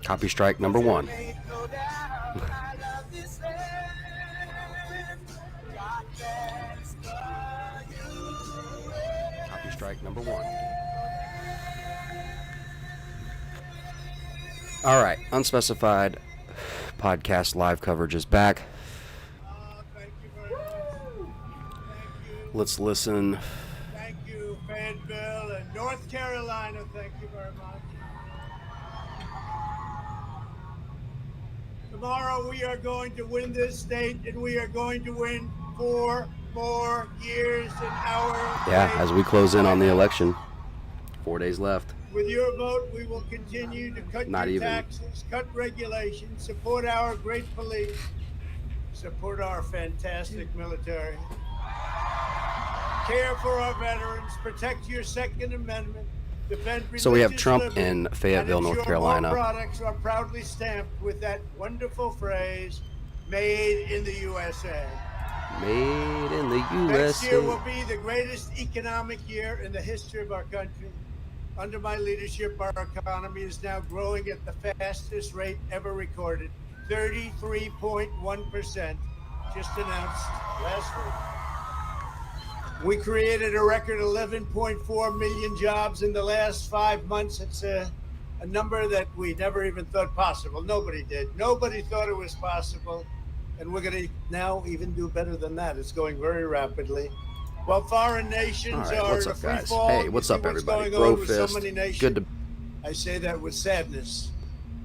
Copy strike number one. Copy strike number one. All right, Unspecified podcast live coverage is back. Thank you very much. Thank you. Let's listen. Thank you, Fayetteville and North Carolina. Thank you very much. Tomorrow we are going to win this state, and we are going to win 4 more years in our Yeah, state. as we close in on the election. 4 days left. With your vote, we will continue to cut your taxes, cut regulations, support our great police, support our fantastic military, care for our veterans, protect your Second Amendment, defend religious So we have Trump liberty, in Fayetteville, North Carolina. Our products are proudly stamped with that wonderful phrase, "Made in the USA." Made in the USA. Next year will be the greatest economic year in the history of our country. Under my leadership, our economy is now growing at the fastest rate ever recorded, 33.1%, just announced last week. We created a record 11.4 million jobs in the last 5 months. It's a number that we never even thought possible. Nobody did. Nobody thought it was possible. And we're going to now even do better than that. It's going very rapidly. While foreign nations All right, are what's in a up, free guys? fall, Hey, what's up, everybody? Bro Fist. Good to. I say that with sadness.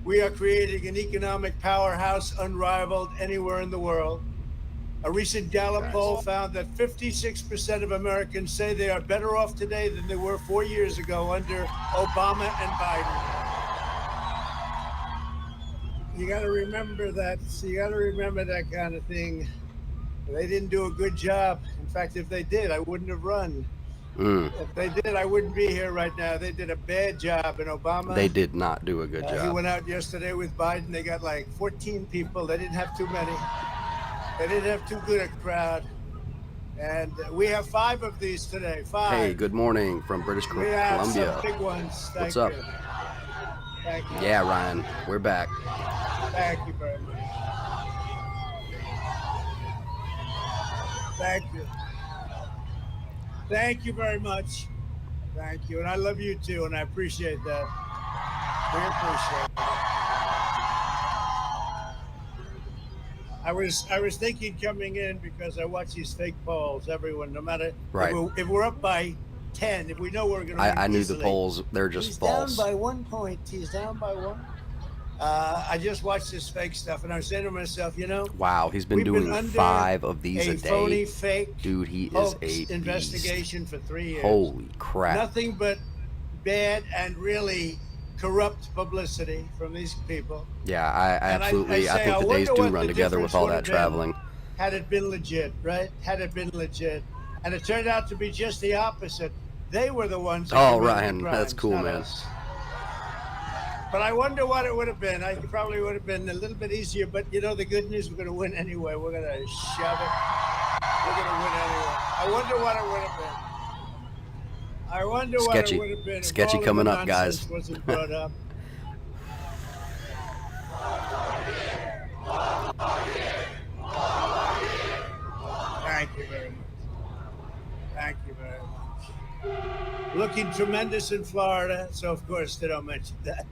We are creating an economic powerhouse unrivaled anywhere in the world. A recent Gallup poll found that 56% of Americans say they are better off today than they were 4 years ago under Obama and Biden. You got to remember that. You got to remember that kind of thing. They didn't do a good job. In fact, if they did, I wouldn't have run. If they did, I wouldn't be here right now. They did a bad job. And Obama, They did not do a good job. he went out yesterday with Biden. They got like 14 people. They didn't have too many. They didn't have too good a crowd. And we have 5 of these today. 5. Hey, good morning from British We have Columbia. some big ones. What's Thank up? you. Thank you. Yeah, Ryan, we're back. Thank you very much. Thank you. Thank you very much. Thank you. And I love you too, and I appreciate that. We appreciate it. I was thinking coming in because I watch these fake polls. Everyone, no matter Right. if we're up by 10, if we know we're going to I knew the polls, they're just He's false. down by 1 point. He's down by 1. I just watched this fake stuff, and I was saying to myself, you know, Wow, he's been we've doing under 5 of these a phony, day. fake, Dude, he is hoax a investigation beast. for 3 years. Holy crap. Nothing but bad and really corrupt publicity from these people. Yeah, I And absolutely. I say, think the days wonder do what run the together with difference all would that have been traveling. Had it been legit, right? Had it been legit. And it turned out to be just the opposite. They were the ones that Oh, committed the Ryan, crimes, that's cool, not man. us. But I wonder what it would have been. I probably would have been a little bit easier. But you know, the good news, we're going to win anyway. We're going to shove it. We're going to win anyway. I wonder what it would have been. I wonder Sketchy. what it would have been. if Sketchy all of coming the up, guys. nonsense wasn't brought up. Thank you very much. Thank you very much. Looking tremendous in Florida, so of course they don't mention that.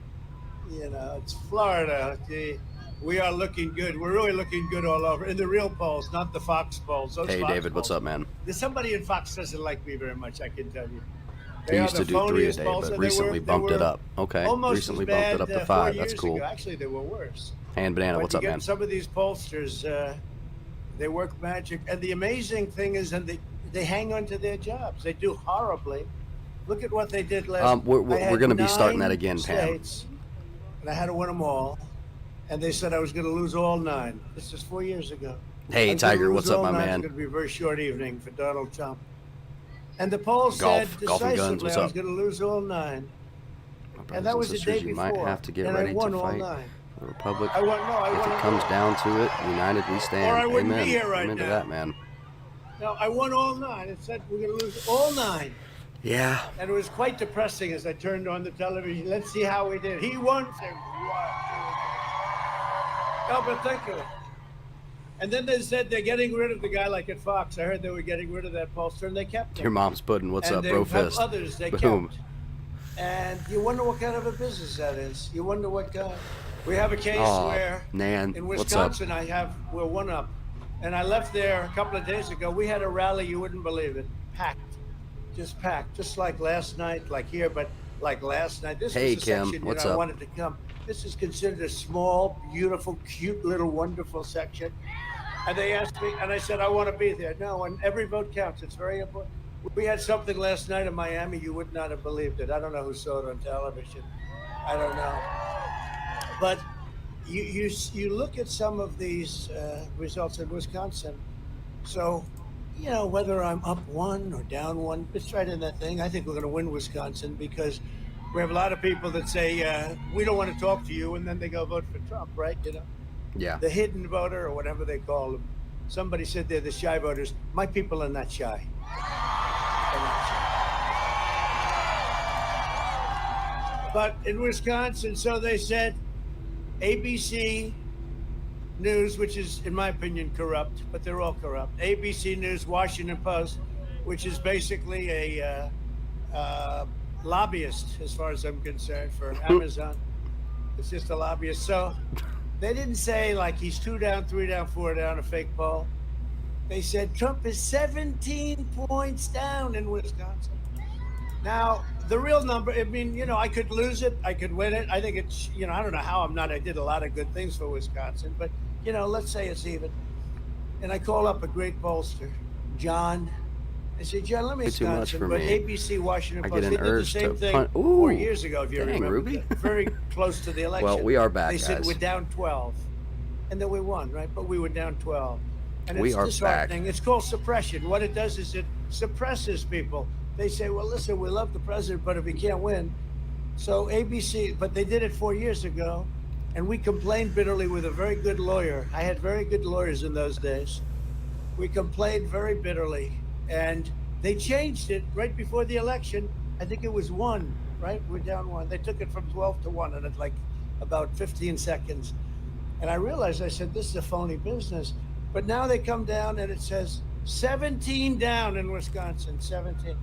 You know, it's Florida. Okay? We are looking good. We're really looking good all over. In the real polls, not the Fox polls. Those Hey, Fox David, what's polls. up, man? There's somebody in Fox doesn't like me very much, I can tell you. They are used the to do 3 a phoniest day, polls, but and they recently were- bumped they it were up. Okay, almost recently as bumped bad, it up to 4 5. That's years cool. ago. Actually, they were worse. And Banana, But what's you up, get man? some of these pollsters, they work magic. And the amazing thing is, and they hang on to their jobs. They do horribly. Look at what they did last. We're I had going to be starting 9 that again, Pam. states, and I had to win them all. And they said I was going to lose all 9. This is 4 years ago. Hey, I was gonna Tiger, lose what's up, all my 9. man? It's going to be a very short evening for Donald Trump. And the poll Golf, said golf and decisively guns, what's I was up? going to lose all 9. My And that brothers was and the day sisters, you might before. have to get And I ready to won all fight 9. the Republic. I won. No, I If won. it comes down to it, united we stand. Or I wouldn't be Amen. here right Amen to now. that, man. No, I won all 9. It said we're going to lose all 9. Yeah. And it was quite depressing as I turned on the television. Let's see how he did. He won. Oh, but thank you. And then they said they're getting rid of the guy like at Fox. I heard they were getting rid of that pollster, and they kept him. Your mom's pudding. What's and up, they bro? have Fist. others they Boom. kept. And you wonder what kind of a business that is. You wonder what kind. We have a case where Nan, in what's up? Wisconsin we're one up. And I left there a couple of days ago. We had a rally, you wouldn't believe it. Packed. Just like last night, like here, but like last night. This Hey, was a Kim, section, what's I up? wanted to come. This is considered a small, beautiful, cute, little, wonderful section. And they asked me, and I said, I want to be there. No, and every vote counts. It's very important. We had something last night in Miami. You would not have believed it. I don't know who saw it on television. I don't know. But you look at some of these results in Wisconsin. So, you know, whether I'm up one or down one, it's right in that thing. I think we're going to win Wisconsin because we have a lot of people that say, we don't want to talk to you, and then they go vote for Trump, right? You know? Yeah. The hidden voter or whatever they call them. Somebody said they're the shy voters. My people are not shy. They're not shy. But in Wisconsin, so they said ABC News, which is, in my opinion, corrupt, but they're all corrupt. ABC News, Washington Post, which is basically a lobbyist, as far as I'm concerned, for Amazon. It's just a lobbyist. So they didn't say like he's 2 down, 3 down, 4 down, a fake poll. They said Trump is 17 points down in Wisconsin. Now, the real number, I mean, you know, I could lose it, I could win it. I think it's, you know, I don't know how I did a lot of good things for Wisconsin, but, you know, let's say it's even. And I call up a great pollster, John. I say, John, let me Too much Wisconsin, for but me. ABC, Washington I Post, get they an did the urge same to thing punt. 4 Ooh, years ago, if you dang, remember. Ruby. Very close to the election. Well, we are back, They said guys. we're down 12. And then we won, right? But we were down 12. And We it's are disheartening. back. It's called suppression. What it does is it suppresses people. They say, well, listen, we love the president, but if he can't win. So ABC, but they did it 4 years ago. And we complained bitterly with a very good lawyer. I had very good lawyers in those days. We complained very bitterly. And they changed it right before the election. I think it was 1, right? We're down 1. They took it from 12 to 1 in like about 15 seconds. And I realized, I said, this is a phony business. But now they come down and it says 17 down in Wisconsin, 17.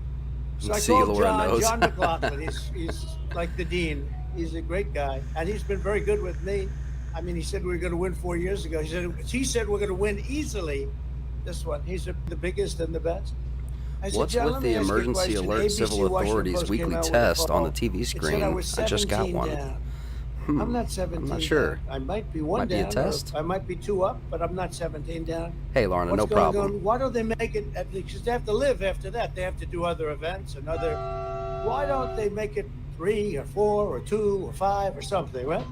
So I called John McLaughlin. He's like the dean. He's a great guy. And he's been very good with me. I mean, he said we were going to win 4 years ago. He said we're going to win easily this one. He's the biggest and the best. I said, What's John, with the emergency alert ABC civil authorities Post weekly came out with a test on the poll. TV It said screen? I was I just got 17 one. down. I'm not 17 I'm not sure. down. I might be 1 Might be a down. test. I might be 2 up, but I'm not 17 down. Hey, Lorna, no What's going problem. on? Why don't they make it, because they have to live after that. They have to do other events and other, why don't they make it 3 or 4 or 2 or 5 or something, right?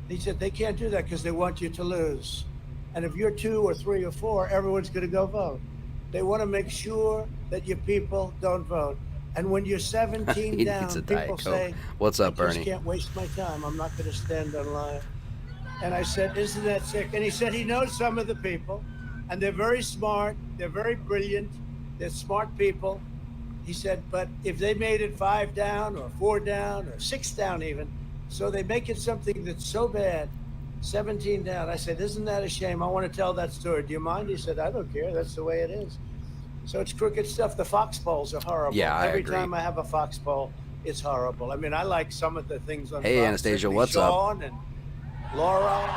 He said they can't do that because they want you to lose. And if you're 2 or 3 or 4, everyone's going to go vote. They want to make sure that your people don't vote. And when you're 17 He down, needs a Diet people Coke. say, What's up, I just Bernie? can't waste my time. I'm not going to stand on line. And I said, isn't that sick? And he said he knows some of the people, and they're very smart. They're very brilliant. They're smart people. He said, but if they made it 5 down or 4 down or 6 down even, so they make it something that's so bad, 17 down. I said, isn't that a shame? I want to tell that story. Do you mind? He said, I don't care. That's the way it is. So it's crooked stuff. The Fox polls are horrible. Yeah, I Every agree. time I have a Fox poll, it's horrible. I mean, I like some of the things on Hey, Fox. Anastasia, Certainly what's up? Sean and Laura.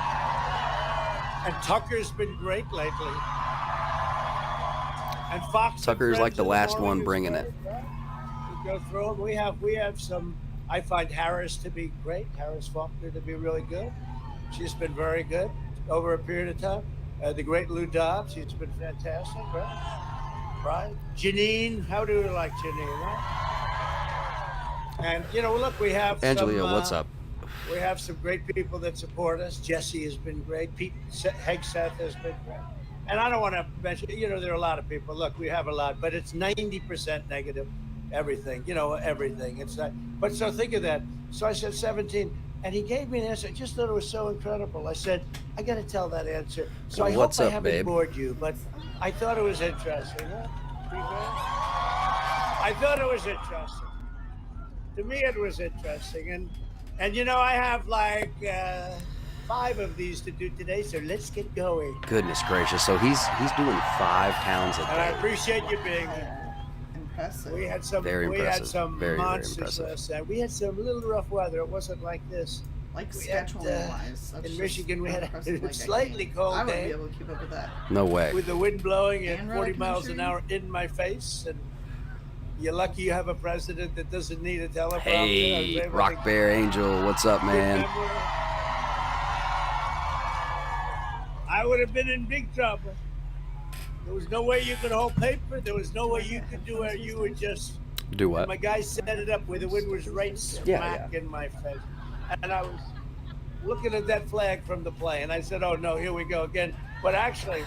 And Tucker's been great lately. And Fox. Tucker's like the last one bringing great, it. right? We go through them. We have some. I find Harris to be great. Harris Faulkner to be really good. She's been very good over a period of time. The great Lou Dobbs. She's been fantastic, right? Right. Janine, how do you like Janine? Right? And you know, look, we have Angelia, some, what's up? We have some great people that support us. Jesse has been great. Pete Hegseth has been great. And I don't want to mention, you know, there are a lot of people. Look, we have a lot, but it's 90% negative. Everything, you know, everything. It's not. But so think of that. So I said 17, and he gave me an answer. I just thought it was so incredible. I said, I got to tell that answer. So Well, I what's hope I up, haven't babe? bored you, but I thought it was interesting. Huh? I thought it was interesting. To me, it was interesting, and you know, I have like 5 of these to do today, so let's get going. Goodness gracious! So he's doing 5 pounds a And I day. appreciate you being here. Impressive. We had some Very impressive. We had some Very monsters impressive. last night. We had some little rough weather. It wasn't like this. Like We had, scheduling-wise. in Michigan, we had a impressive, like, slightly cold I wouldn't day. be able to keep up with that. No way. With the wind blowing at And 40 rock miles an country. hour in my face, and you're lucky you have a president that doesn't need a teleprompter. I was Hey, able to Rock Bear Angel, what's up, man? remember. I would have been in big trouble. There was no way you could hold paper. There was no way you could do it. You would just. Do what? My guy set it up where the wind was right smack in my face, and I was looking at that flag from the plane. I said, "Oh no, here we go again." But actually,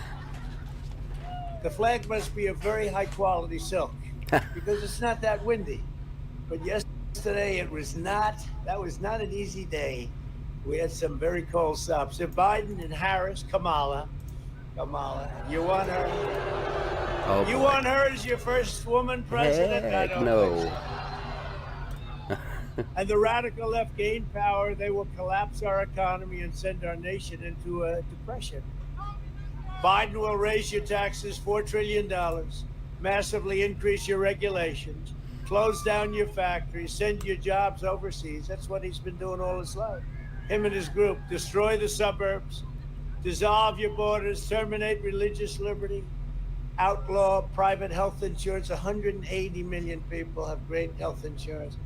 the flag must be of very high quality silk because it's not that windy. But yesterday it was not. That was not an easy day. We had some very cold stops. So Biden and Harris, Kamala, you want her? Oh, You boy. want her as your first woman president? I Heck don't no. think so. And the radical left gain power. They will collapse our economy and send our nation into a depression. Biden will raise your taxes $4 trillion, massively increase your regulations, close down your factories, send your jobs overseas. That's what he's been doing all his life. Him and his group. Destroy the suburbs, dissolve your borders, terminate religious liberty, outlaw private health insurance. 180 million people have great health insurance.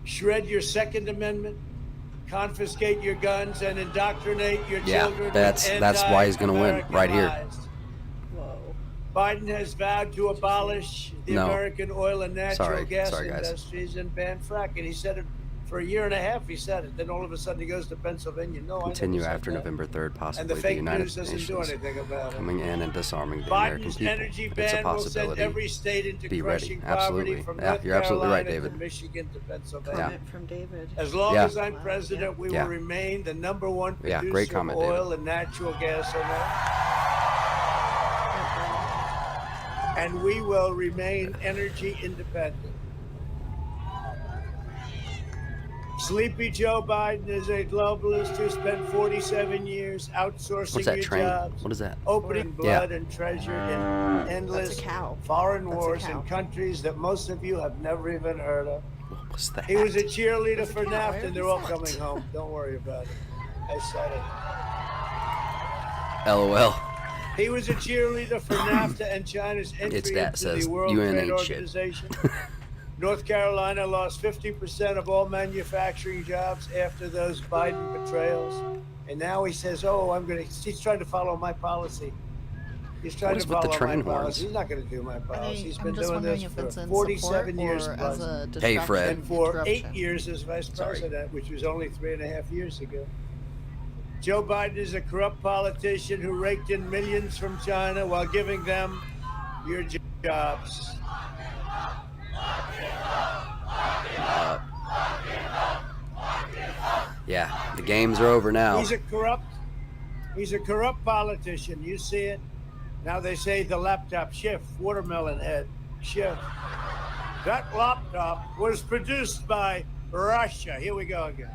Shred your Second Amendment, confiscate your guns, and indoctrinate your children. that's why he's gonna win right here. lies. Whoa. Biden has vowed to abolish the No. American oil and natural gas Sorry, guys. industries and ban fracking. He said it for a year and a half. He said it. Then all of a sudden he goes to Pennsylvania. No, Continue I never said after that. November 3rd, And possibly the the fake United news doesn't do Nations anything about it. coming in and disarming the American Biden's people. energy But it's a ban will send possibility. every state into Be ready. crushing Absolutely. poverty from Yeah, North you're absolutely right, Carolina David. to Michigan to Pennsylvania. Comment from David. As long Yeah. as I'm president, we Yeah. will remain the number one Yeah, producer great comment, of David. oil and natural gas on Earth. And we will remain energy independent. Sleepy Joe Biden is a globalist who spent 47 years outsourcing What's that your train? jobs, What is that? opening blood and treasure in endless That's a cow. foreign That's a wars cow. in countries that most of you have never even heard of. What was that? He was a cheerleader There's a for cow. NAFTA, Where and they're is all that? coming home. Don't worry about it. I said it. LOL. He was a cheerleader for NAFTA and China's entry It's that into says the World UN Trade ain't shit. Organization. North Carolina lost 50% of all manufacturing jobs after those Biden betrayals. And now he says, he's trying to follow my policy. He's trying What is to with the follow my train policy. horns? He's not going to do my policy. He's I'm been just doing wondering this if it's for in 47 support years or plus. as a Hey, Fred. And for 8 interruption. years as vice Sorry. president, which was only 3.5 years ago. Joe Biden is a corrupt politician who raked in millions from China while giving them your jobs. Yeah, the games are over now. He's a corrupt politician. You see it. Now they say the laptop Schiff, watermelon head Schiff. That laptop was produced by Russia. Here we go again.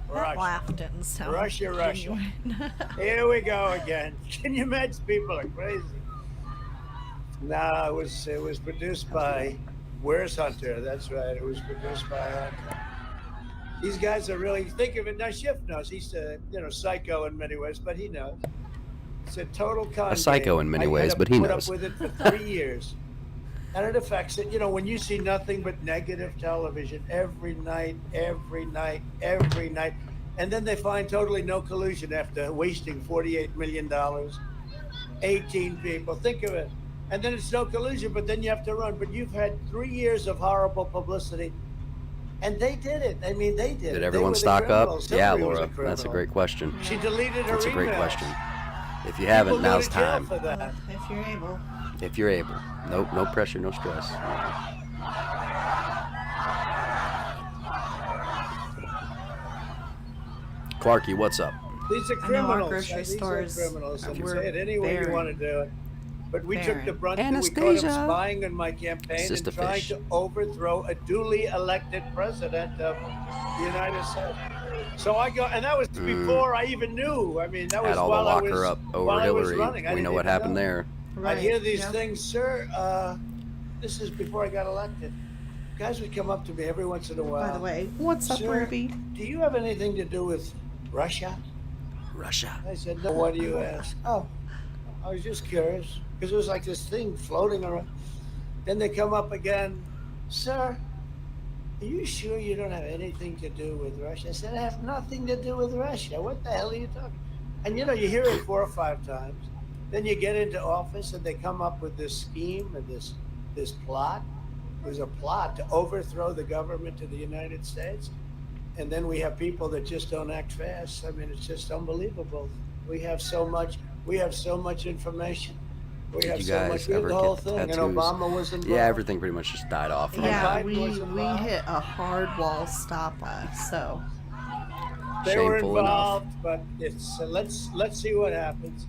That Russia. laugh didn't sound Russia. genuine. Here we go again. Can you imagine? People are crazy. No, it was produced by Where's Hunter? That's right. It was produced by Hunter. These guys are really think of it now. Schiff knows he's psycho in many ways, but he knows it's a total con. A psycho game. in many I ways, had to but he put knows. up with it for 3 years, and it affects it. When you see nothing but negative television every night, and then they find totally no collusion after wasting $48 million, 18 people. Think of it. And then it's no collusion, but then you have to run. But you've had 3 years of horrible publicity. And they did it. I mean, they did it. Did They everyone were the stock up? criminals. Yeah, Hillary was Laura. a criminal. That's a great question. She deleted her That's a great emails. question. If you haven't, People go now's to jail time. for that. If you're able. If you're able. No pressure, no stress. Clarky, what's up? These are I know our criminals. grocery These stores are criminals. And were say it any way you very- want to do it. But we took the brunt. We caught him Anastasia. spying on my campaign Sister and trying fish. to overthrow a duly elected president of the United States. So I go, and that was before I even knew. I mean, that was Had all while the I locker was up over while I was Hillary. running. I We didn't know what even happened know. there. I'd hear these Yep. things, sir. This is before I got elected. Guys would come up to me every once in a while. By the way, what's up, Sir, Ruby? do you have anything to do with Russia? Russia. I said, no. What do you ask? Oh, I was just curious because it was like this thing floating around. Then they come up again, sir. Are you sure you don't have anything to do with Russia? I said, I have nothing to do with Russia. What the hell are you talking? And you know, you hear it 4 or 5 times. Then you get into office and they come up with this scheme and this plot. There's a plot to overthrow the government of the United States. And then we have people that just don't act fast. I mean, it's just unbelievable. We have so much information. We Did have you so guys much. We have ever the whole get the thing. And tattoos? Obama was involved. Yeah, everything pretty much just died off. from Yeah, that. Biden we was involved. hit a hard wall stop us. So They were Shameful enough. involved, but it's let's see what happens.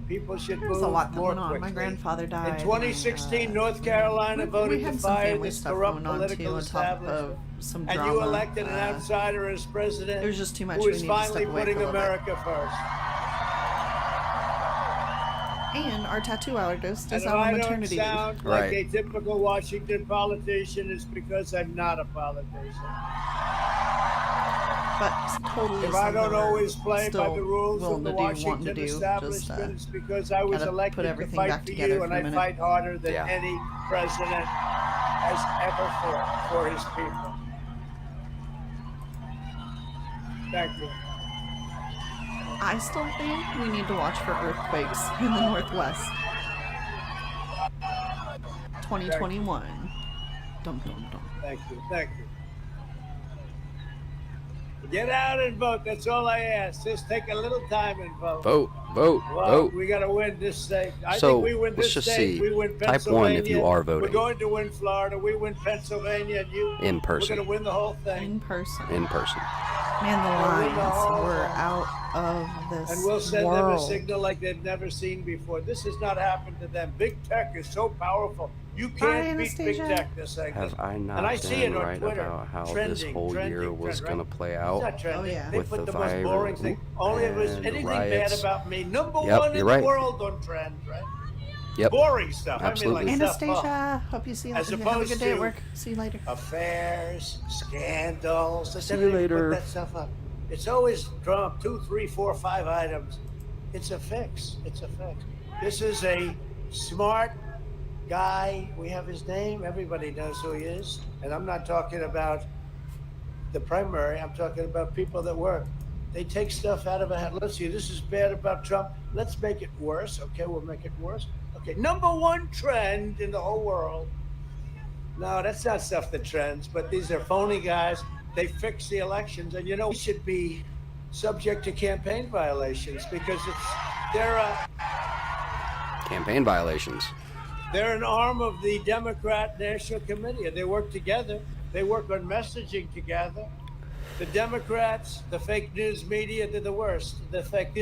People should there's move a lot more going on. quickly. My grandfather died. In 2016, North Carolina we voted to had some fire family this stuff corrupt going on political too, on top establishment. of some And drama. you elected an outsider as president. There was just too much. Who We is need to finally step away putting for a little bit. America first. And our tattoo artist And is if out I on don't maternity leave. sound Right. like a typical Washington politician, it's because I'm not a politician. But it's totally If I don't something we're always play by still the rules willing of the to do, wanting to Washington do. Just establishment, it's because I was gotta put elected to everything fight back for together you, for and a I minute. fight harder than Yeah. any president has ever fought for his people. Thank you. I still think we need to watch for earthquakes in the Northwest. 2021. Dum dum dum. Thank you. Thank you. Get out and vote. That's all I ask. Just take a little time and vote. Vote, vote, Well, vote. we got to win this state. I So, think we win let's this just state. see. We win Type 1 Pennsylvania. if you are voting. We're going to win Florida. We win Pennsylvania. And you. In person. We're going to win the whole thing. In person. In person. Man, the We'll win the lines whole were thing. out of this And we'll send them a world. signal like they've never seen before. This has not happened to them. Big tech is so powerful. You can't beat Big Anastasia. Tech this thing. Have I not And I see it been on right Twitter. about how this Trending, whole year trending, was trend, going to right? play It's out? not trending. Oh, yeah. They With put the the most boring virus thing. Only if it was and anything riots. bad about me. Number Yep, one in you're right. the world on trend, right? Yep. Boring stuff. Absolutely. I mean, like stuff. Anastasia, hope you see that. As Have a opposed good day at to- work. See you later. Affairs, scandals. They See said you they later. Put that stuff up. It's always Trump, 2, 3, 4, 5 items. It's a fix. It's a fix. This is a smart guy. We have his name. Everybody knows who he is. And I'm not talking about the primary. I'm talking about people that work. They take stuff out of a hat. Let's see, this is bad about Trump. Let's make it worse. Okay, we'll make it worse. Okay, number one trend in the whole world. No, that's not stuff that trends, but these are phony guys. They fix the elections. And you know, we should be subject to campaign violations because they're Campaign violations. an arm of the Democrat National Committee. They work together. They work on messaging together. The Democrats, the fake news media, they're the worst. They're fake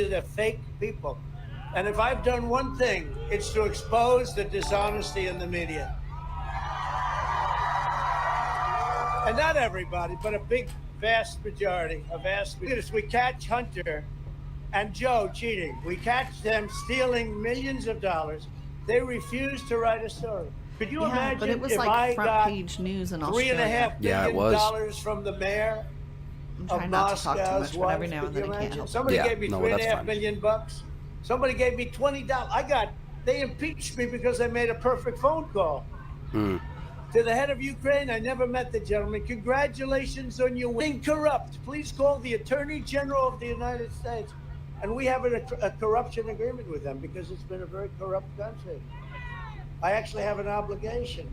people. And if I've done one thing, it's to expose the dishonesty in the media. And not everybody, but a big, vast majority, We catch Hunter and Joe cheating. We catch them stealing millions of dollars. They refuse to write a story. Could you Yeah, imagine but it was if like I front got page news in $3.5 Australia. Yeah, it billion was. dollars from the mayor I'm of trying not to talk too Moscow's much, but every wife? now Could and you then I can't imagine? help it. Somebody Yeah, gave me no, three and that's a half fine. million bucks. Somebody gave me $20. They impeached me because I made a perfect phone call Hmm. to the head of Ukraine. I never met the gentleman. Congratulations on your winning corrupt. Please call the Attorney General of the United States. And we have a corruption agreement with them because it's been a very corrupt country. I actually have an obligation.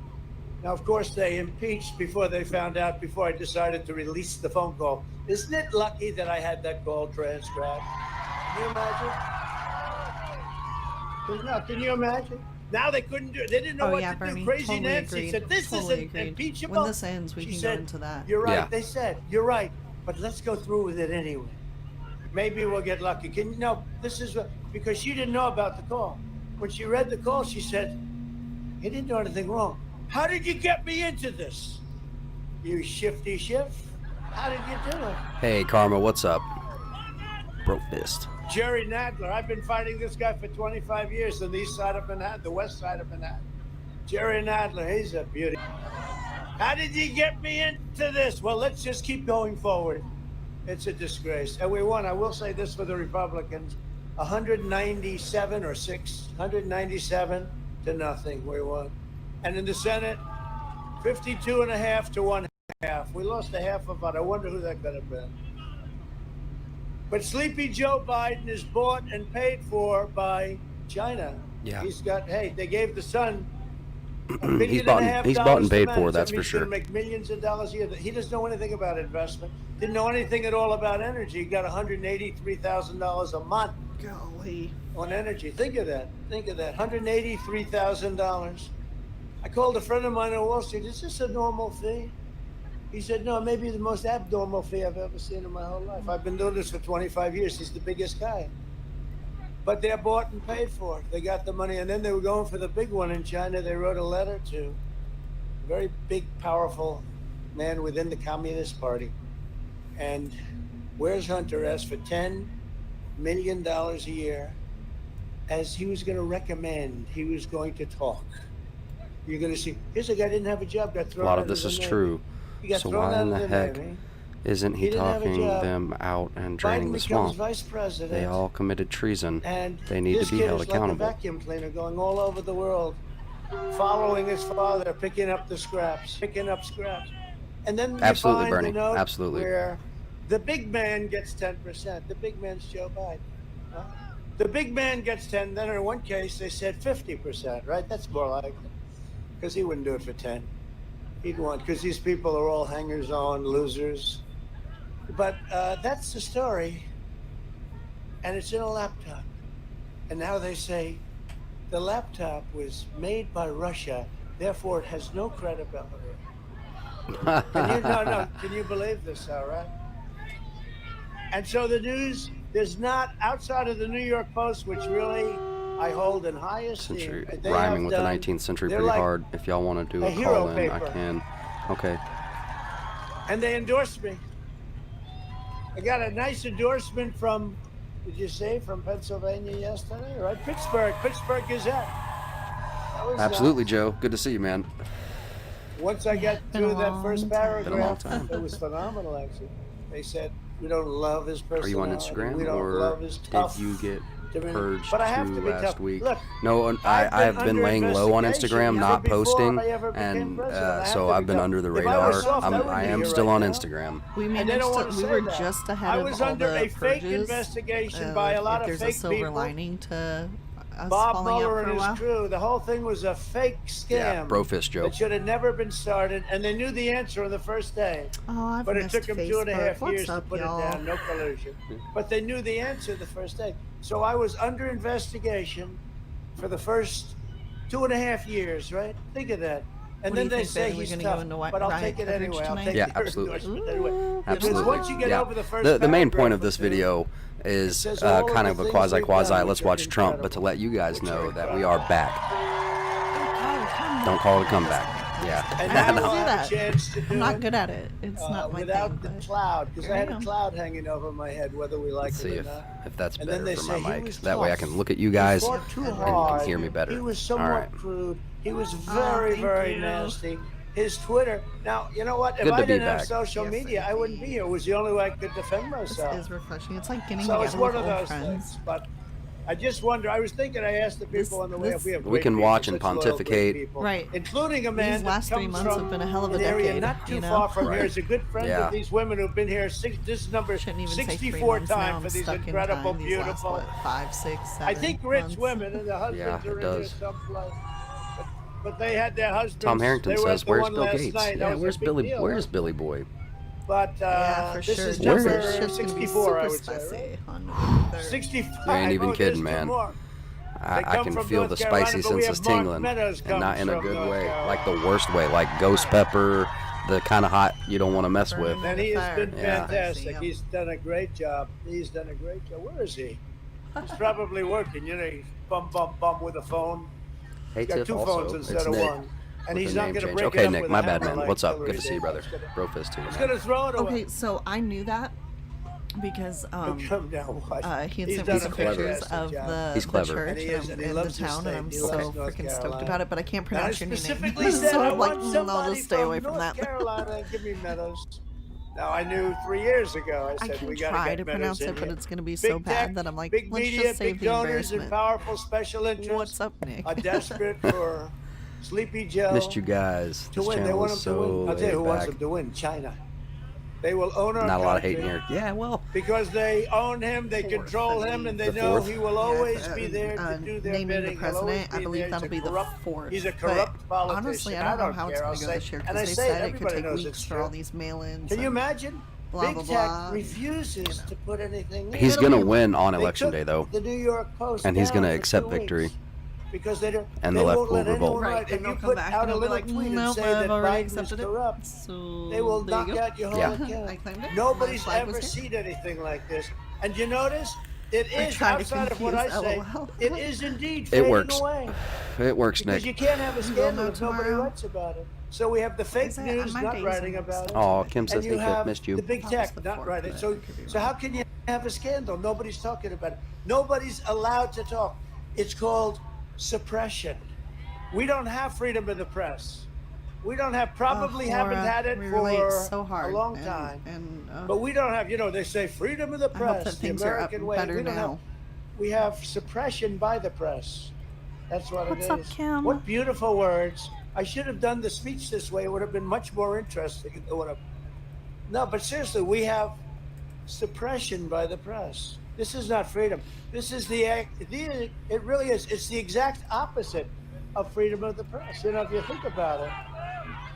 Now, of course, they impeached before they found out, before I decided to release the phone call. Isn't it lucky that I had that call transcribed? Can you imagine? Can you imagine? Now they couldn't do it. They didn't know Oh what yeah, to Bernie. do. Crazy Totally Nancy agreed. said, this Totally isn't agreed. impeachable. When this ends, we She can said, go into that. You're right. Yeah. They said, you're right. But let's go through with it anyway. Maybe we'll get lucky. No, this is because she didn't know about the call. When she read the call, she said, he didn't do anything wrong. How did you get me into this? You shifty shift? How did you do it? Hey, Karma, what's up? Broke fist. Jerry Nadler. I've been fighting this guy for 25 years on the east side of Manhattan, the west side of Manhattan. Jerry Nadler, he's a beauty. How did you get me into this? Well, let's just keep going forward. It's a disgrace. And we won. I will say this for the Republicans. 197 or 197 to nothing. We won. And in the Senate, 52.5 to 1/2. We lost a half a vote. I wonder who that could have been. But Sleepy Joe Biden is bought and paid for by China. Yeah. He's got, hey, they gave the son He's bought and paid for, that's for sure. He's going to make millions of dollars a year. He doesn't know anything about investment. Didn't know anything at all about energy. He got $183,000 a month Golly. on energy. Think of that. Think of that. $183,000. I called a friend of mine on Wall Street. Is this a normal fee? He said, no, maybe the most abnormal fee I've ever seen in my whole life. I've been doing this for 25 years. He's the biggest guy. But they're bought and paid for. They got the money. And then they were going for the big one in China. They wrote a letter to a very big, powerful man within the Communist Party. And where's Hunter asked for $10 million a year as he was going to recommend, he was going to talk. You're going to see, here's a guy didn't have a job, got thrown out. A lot of this is true. So why in the heck isn't he talking them out and draining the swamp? Vice president, they all committed treason. and they need to be held accountable. Like a vacuum cleaner going all over the world, following his father, picking up the scraps, And then absolutely, you find Bernie. the note Absolutely. where the big man gets 10%. The big man's Joe Biden. Huh? The big man gets 10. Then in one case they said 50%. Right? That's more likely, because he wouldn't do it for 10. He'd want, because these people are all hangers-on, losers. But that's the story, and it's in a laptop. And now they say the laptop was made by Russia, therefore it has no credibility. Can you believe this, all right? And so the news, there's not, outside of the New York Post, which really I hold in high esteem. Rhyming with the 19th century pretty like hard. If y'all want to do a call in, I can. Okay. And they endorsed me. I got a nice endorsement from, did you say, from Pennsylvania yesterday, right? Pittsburgh Gazette. Absolutely, Joe. Good to see you, man. Once I got through that first paragraph, time. it was phenomenal, actually. They said, we don't love his personality. Are you on Instagram, we don't or love his tough, did you get purged but I have to be last tough. week? Look, no, I have been laying low on Instagram, not posting, and so I've been under the radar. I am still on Instagram. We managed to, we were just ahead of all the fake purges. investigation by a lot of fake people. There's a silver lining to us Bob falling Mueller out for and a his while. crew. The whole thing was a fake scam. Yeah, bro fist joke. It should have never been started, and they knew the answer on the first day. Oh, I've But it missed took them Facebook. 2.5 years What's to up, put y'all? it down. No collusion. But they knew the answer the first day. So I was under investigation for the first 2.5 years, right? Think of that. And What do then you they think, say Ben? We're he's gonna tough, go into but I'll riot take it coverage anyway. I'll tonight? take Yeah, your absolutely. endorsement anyway. Absolutely. Because once you get Yeah. over the first The main point paragraph of this or two, video is says all of kind the of a things quasi we've done, let's which are watch Trump, but to incredible. let you guys Which are know that we incredible. are back. Don't call it a comeback. Yeah. And I now don't we'll do have that. a chance to do I'm not it, good at it. It's not my without thing. the but cloud, because I there had you a go. cloud hanging over my head, whether we like Let's see it or not. if that's And then better they for say my he mic. was That way I tough. can look at you He guys fought too and hard. hear me better. He was All somewhat right. crude. He was Oh, very, thank very you. nasty. His Twitter. Now, you know what? If Good to I be didn't have back. social Yes, media, I wouldn't be here. It was the only way I could defend This myself. is refreshing. It's like getting So it's together one with of old those friends. things. But I just wonder. I was thinking. I asked the people on the way up. We have We great can people, watch and such loyal, great pontificate. people, Right. including a man These last that 3 comes months from have been a hell of a an area decade, not too you know? far from Right. here. Is a good friend Yeah. of these women who've been here. This is number Shouldn't even say 3 64 months now. time I'm for these stuck in incredible, time these last, beautiful. what, 5, 6, 7 I think rich months. women and the husbands Yeah, are it in here does. someplace. But they had their husbands. Tom Harrington they were at says, the "Where's one Bill last Gates? Night. That Yeah, was a where's big Billy? deal, Where's right? Billy Boy?" But Yeah, for this sure. is Where number is it? 64, I would say. Spicy Right? on November 3rd. 65. You ain't even Oh, there's kidding, two man. more. I come can from feel North the Carolina, spicy but we senses have Mark tingling, Meadows and comes not in a from good North way, Carolina. like the worst way, like ghost pepper, the kind of hot you don't want to mess with. And he has been Yeah. fantastic. Yeah. He's done a great job. He's done a great job. Where is he? He's probably working. You know, he's bum with a phone. Hey, He's got Tiff, two also, phones instead it's of Nick. one. And with he's the not name going to change. break Okay, it up Nick, with my a bad, hammer man. like What's up? Hillary Good to see you, did. brother. Bro fist to you, He's man. going to throw it away. Okay, so I knew that because Come down, what? he had He's sent done me a some pictures fantastic of job. He's the clever. church And he is, and he and the loves his town, and state. I'm He so loves North freaking stoked Carolina. about it. But I can't And I pronounce your new name, specifically so said I I'm like, want I'll somebody just stay away from from North that. Carolina and give me Meadows. Now I knew 3 years ago. I I said can we got try to to get Meadows pronounce in it, but here. it's going to be so Big tech, bad that I'm like, big let's media, just save big the donors, and embarrassment. powerful special interests What's up, Nick? are desperate for Sleepy Joe Missed you guys. to This win. They channel want is him to win. so I'll tell you who laid wants back. him to win. China. They will own our Not a lot of country hate in here. Yeah, well, because they own him, they control him, and they The know fourth? he will always be there to do their naming bidding. the He'll always president, I be believe there. that'll be the corrupt, fourth. He's a But corrupt politician. honestly, I don't know how it's care. going to go this year and I because they say it, said it could everybody take knows weeks it's for true. all these mail-ins. Can you and imagine? blah, Big blah, Tech blah. refuses to put anything in. he's It'll going to be- win on They election took day, though. The New York Post And he's going gonna to accept victory. because they don't. And they the left won't will let revolt. anyone Right, write. and If they'll you come put back out and a they'll be little like, tweet and nope, say I've that already Biden is accepted it. corrupt, So they will there you knock go. out your whole Yeah. account. I claimed it. Nobody's My flag ever was here. seen anything like this. And you notice, it I is tried to outside of what I confuse say. LOL. It is indeed It fading works. away. It works, Because Nick. you can't have a You will scandal know if nobody tomorrow. writes about it. So we have the fake Is it? news My not days writing are about it. Oh, Kim And says, you hey, Tiff, have missed you. the big That was tech the not fourth, writing. but So, I could be so wrong. how can you have a scandal? Nobody's talking about it. Nobody's allowed to talk. It's called suppression. We don't have freedom of the press. We don't have, probably haven't Laura, had it we for relate so hard a long and- time. and, But we don't have, they say freedom of the I hope press, that the things are up American way. better We don't now. have, we have suppression by the press. That's what What's it up, is. Kim? What beautiful words. I should have done the speech this way. It would have been much more interesting. It would have... No, but seriously, we have suppression by the press. This is not freedom. This is it really is. It's the exact opposite of freedom of the press. If you think about it.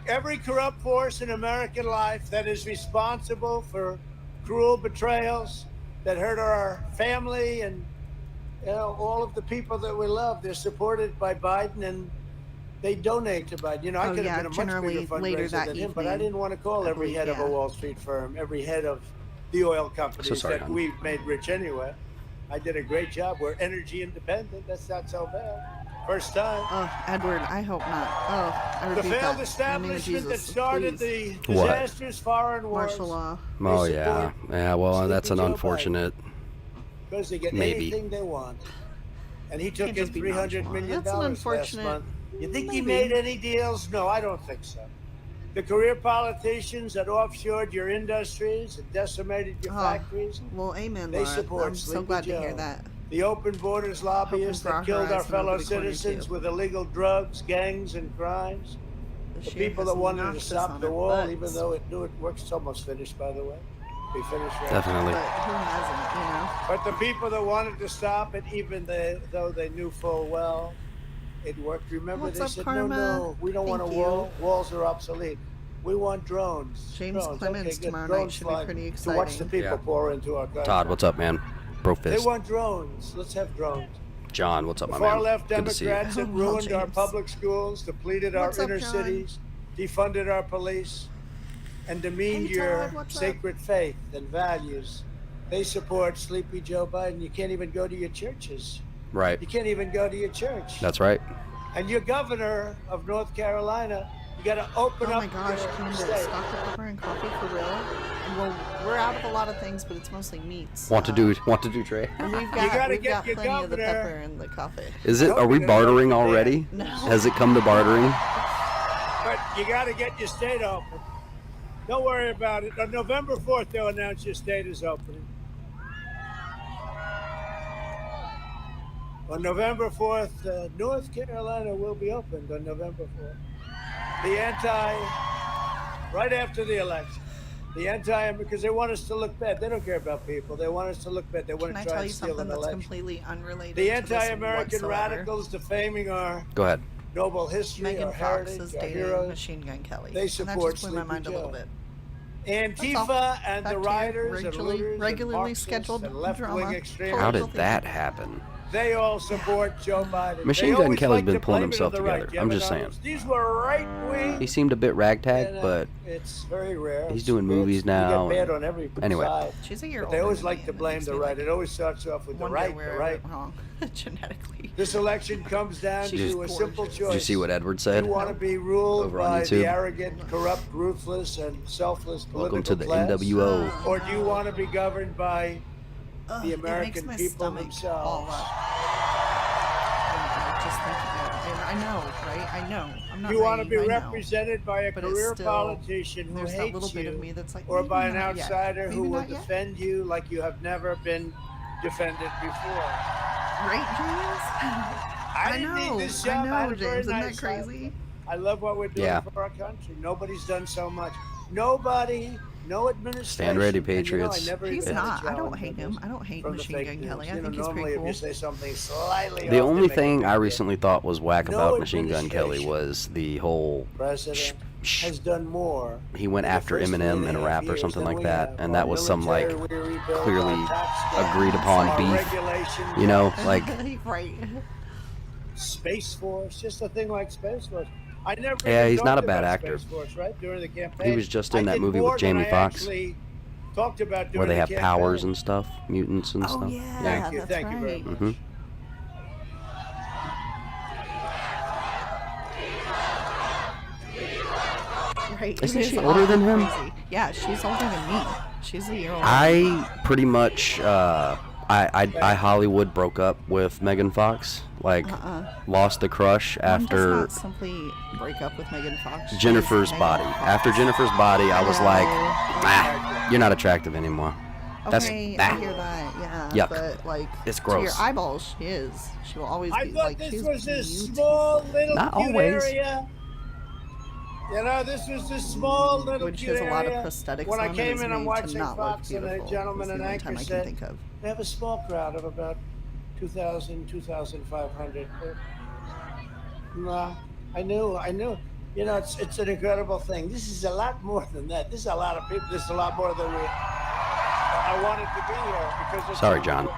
Every corrupt force in American life that is responsible for cruel betrayals that hurt our family and all of the people that we love, they're supported by Biden and they donate to Biden. I Oh, could yeah, have been a much generally bigger later fundraiser that than him, but I evening, didn't want to call I every believe, head of a yeah. Wall Street firm, every head of the oil companies sorry, that hon. we've made rich anyway. I did a great job. We're energy independent. That's not so bad. First time. Oh, Edward, I hope not. Oh, I The repeat failed that. establishment In the name that of Jesus, started please. the What? disastrous foreign wars. Martial law. Oh, They yeah. support Yeah, well, that's an Sleepy Joe unfortunate. Because they get Maybe. anything they want. And he took Can't in just be $300 nonchalant. million That's an last unfortunate- month. You think he maybe. made any deals? No, I don't think so. The career politicians that offshored your industries and decimated your Oh, factories. well, amen, They Laura. support I'm so Sleepy glad Joe. to hear that. The open borders lobbyists for our that killed our horizon fellow over the corner, citizens too. with illegal drugs, gangs, and crimes. The shit people has that wanted knocked to us stop on the our wall, butts. even though it knew it works. It's almost finished, by the way. We finished right. Definitely. But who hasn't, But the people that wanted to stop it, even though they knew full well it worked. Remember, What's they up, said, Karma? no, we don't want a Thank wall. Walls are obsolete. We want drones. James drones. Clements Okay, good. tomorrow night Drones should be flying pretty to watch the exciting. people Yeah. pour into our country. Todd, what's up, man? Bro They fist. want drones. Let's have drones. John, what's up, The my man? far-left Good to see you. Democrats have Well, ruined our James. public schools, depleted What's our up, inner John? cities, defunded our police, and demeaned Hey, your Todd, what's up? sacred faith and values. They support Sleepy Joe Biden. You can't even go to your churches. Right. You can't even go to your church. That's right. And you're governor of North Carolina. You got to open Oh up my gosh, your Candace, state. Dr. Pepper and coffee for real? Well, we're out of a lot of things, but it's mostly meats. Want to do Trey? And we've You got, gotta we've get got your plenty of the governor. pepper and the coffee. Is it? Are we bartering already? No. Has it come to bartering? But you got to get your state open. Don't worry about it. On November 4th, they'll announce your state is opening. On November 4th, North Carolina will be opened on November 4th. Right after the election. Because they want us to look bad. They don't care about people. They want us to look bad. They want Can I to try tell and you steal something an that's election. completely unrelated The to this anti-American whatsoever? radicals defaming our Go ahead. noble history, Megan our Fox heritage, is our dating heroes. Machine Gun Kelly. They and support that just blew my Sleepy mind a little Joe. bit. Antifa and Back the to rioters and regularly looters and regularly Marxists scheduled and left-wing drama. extremists. How did that happen? They all support Joe Biden. Machine Gun Kelly's been pulling himself together. I'm just saying. These were right-wing. He seemed a bit ragtag, but it's very rare. he's doing movies now. You get bad on every Anyway. side. She's a year But older they always than like me, to and blame makes the me, right. like, It always starts off with the wonder right. where The I right. went wrong genetically. This election comes down She's to a simple gorgeous. choice. Did you see what Edward said? You want to be ruled Over on by YouTube? the arrogant, corrupt, ruthless, and selfless political Welcome to the class? NWO. Or do you want to be governed by the It American makes my people stomach themselves? ball up. Just thinking about it. And I know, right? I know. I'm not You want to naive, be I know. represented by a But it's career still- politician who there's that hates little bit of you, me that's like, or maybe by an not yet. outsider who Maybe will not yet. defend you like you have never been defended before. Right, James? I didn't need this job. I had a very James. Isn't that nice crazy? life. I love what we're doing Yeah. for our country. Nobody's done so much. Nobody, no administration. Stand ready, And, you know, Patriots. I never He's even had not. to I don't challenge hate him. others I don't hate from the Machine fake Gun news. Kelly. I You think know, he's normally pretty if cool. you say something slightly The off, only they make thing a I big recently thought was whack No about Machine Gun Kelly administration was the whole president has done more. he went in the after first Eminem 3.5 in a rap or years something than like we that, have. and Our that was some like military, we rebuilt, clearly our tax scam, agreed upon our beef. regulation, You know, like Right. Space Force, just a thing like Space Force. I never. Yeah, even he's not a talked bad about actor. Space Force, right? During the campaign, he was just in I that did movie more with than Jamie I Foxx, actually talked about where during they the have powers campaign. and stuff, mutants and Oh, stuff. yeah. Thank you, that's thank you very right. much. hmm Right. Isn't it she is older than him? crazy. Yeah, she's older than me. She's a year older. I pretty much I Hollywood broke up with Megan Fox, like lost the crush One after does not simply break up with Megan Fox. She's Jennifer's Megan body. Fox. After Jennifer's body, I was like, Oh. ah, you're not attractive anymore. That's Okay, ah. I hear that. Yeah, Yuck. but like, It's to your gross. eyeballs, she is. She will always I be thought like. this she's was this beautiful. small little Not cute always. area. You know, this was this small little Which cute has a lot of area. prosthetics When I on came it, in, I'm to watching not look Fox, and a beautiful. gentleman, Is an the only anchor time I can said, think of. they have a small crowd of about 2,000, 2,500. Nah, I knew. You know, it's an incredible thing. This is a lot more than that. This is a lot of people. This is a lot more than I wanted to be here because it's Sorry, John.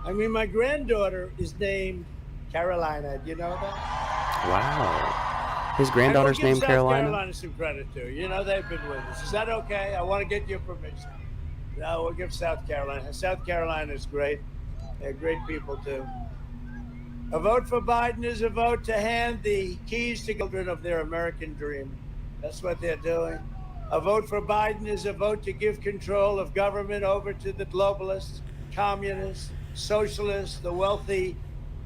I mean, my granddaughter is named Carolina. Do you know that? Wow. His granddaughter's And we'll give named South Carolina? Carolina some credit too. You know, they've been with us. Is that okay? I want to get your permission. No, we'll give South Carolina. South Carolina is great. They're great people too. A vote for Biden is a vote to hand the keys to children of their American dream. That's what they're doing. A vote for Biden is a vote to give control of government over to the globalists, communists, socialists, the wealthy,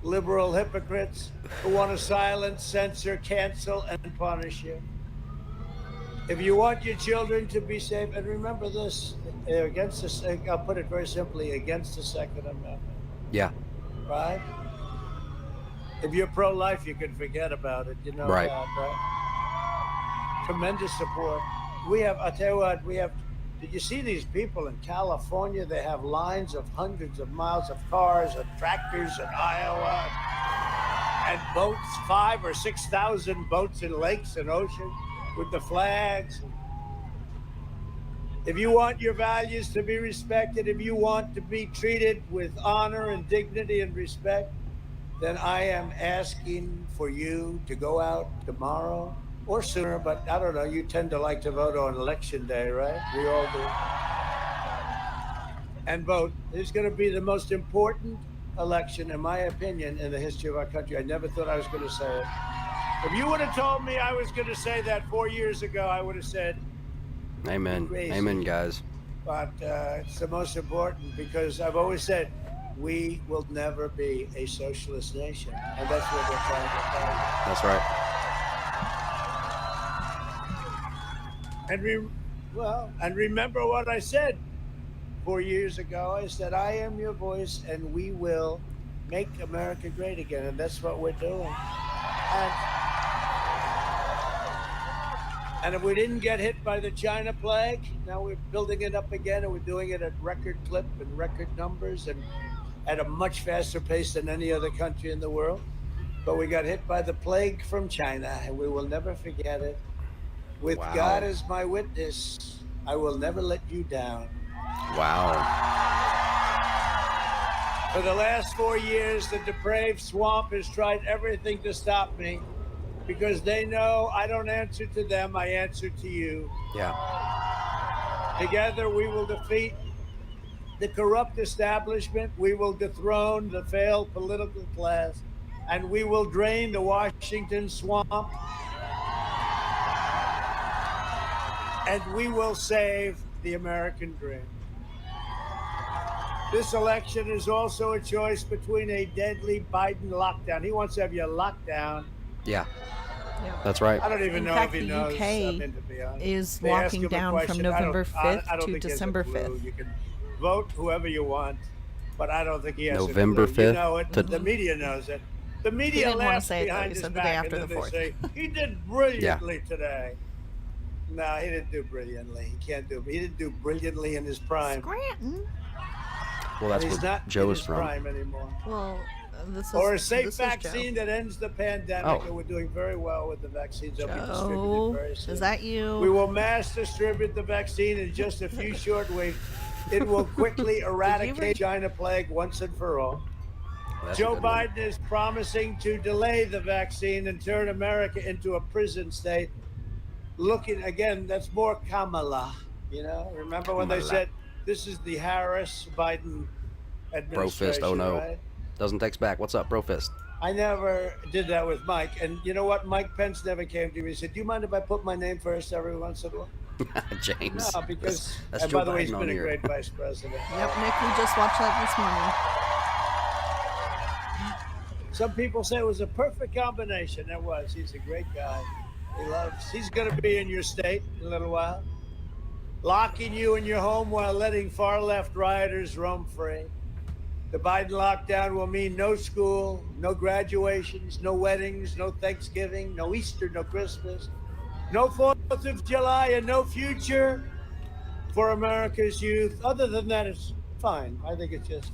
liberal hypocrites who want to silence, censor, cancel, and punish you. If you want your children to be safe, and remember this, against the, I'll put it very simply, against the Second Amendment, Yeah. right? If you're pro-life, you can forget about it, you know Right. that, right? Tremendous support. We have, I'll tell you what, we have, did you see these people in California? They have lines of hundreds of miles of cars and tractors in Iowa and boats, 5,000 or 6,000 boats in lakes and oceans with the flags. If you want your values to be respected, if you want to be treated with honor and dignity and respect, then I am asking for you to go out tomorrow or sooner, but I don't know, you tend to like to vote on election day, right? We all do. And vote. It's going to be the most important election, in my opinion, in the history of our country. I never thought I was going to say it. If you would have told me I was going to say that 4 years ago, I would have said, Amen. Crazy. Amen, guys. but it's the most important because I've always said we will never be a socialist nation, and that's what we're trying to find. That's right. And remember what I said 4 years ago. I said, I am your voice, and we will make America great again, and that's what we're doing. And if we didn't get hit by the China plague, now we're building it up again, and we're doing it at record clip and record numbers and at a much faster pace than any other country in the world. But we got hit by the plague from China, and we will never forget it. With Wow. God as my witness, I will never let you down. Wow. For the last 4 years, the depraved swamp has tried everything to stop me because they know I don't answer to them, I answer to you. Yeah. Together, we will defeat the corrupt establishment, we will dethrone the failed political class, and we will drain the Washington swamp, and we will save the American dream. This election is also a choice between a deadly Biden lockdown. He wants to have you locked down. Yeah. Yep. That's right. I don't even In know fact, if he the knows. UK To be honest. is They ask locking him a down from question. I November don't 5th think to he has a December clue. 5th. You can vote whoever you want, but I don't think he has November a clue. You 5th know it. to- The media knows it. The media didn't wanna laughs say it, though. behind He his said the day back, after and then the they 4th. say he did brilliantly today. No, he didn't do brilliantly. He can't do. He didn't do brilliantly in his prime. Scranton. Well, that's And he's where not Joe in is his from. prime anymore. Well, this is Or a safe this is vaccine that ends the pandemic, Oh. and we're doing very well with the vaccines that we Joe. distributed very soon. Is that you? We will mass distribute the vaccine in just a few short weeks. It will quickly eradicate China plague once and for all. That's Joe a good one. Biden is promising to delay the vaccine and turn America into a prison state. Looking again, that's more Kamala. You know, remember when they Kamala. said this is the Harris-Biden administration, Brofist, oh no. right? Doesn't text back. What's up, Brofist? I never did that with Mike. And you know what? Mike Pence never came to me. He said, do you mind if I put my name first every once in a while? James. No, because, that's and Joe by the way, he's Biden been on a here. great vice president. Yep, Nick, we just watched that this morning. Some people say it was a perfect combination. It was. He's a great guy. He's going to be in your state in a little while, locking you in your home while letting far left rioters roam free. The Biden lockdown will mean no school, no graduations, no weddings, no Thanksgiving, no Easter, no Christmas, no 4th of July, and no future for America's youth. Other than that, it's fine. I think it's just,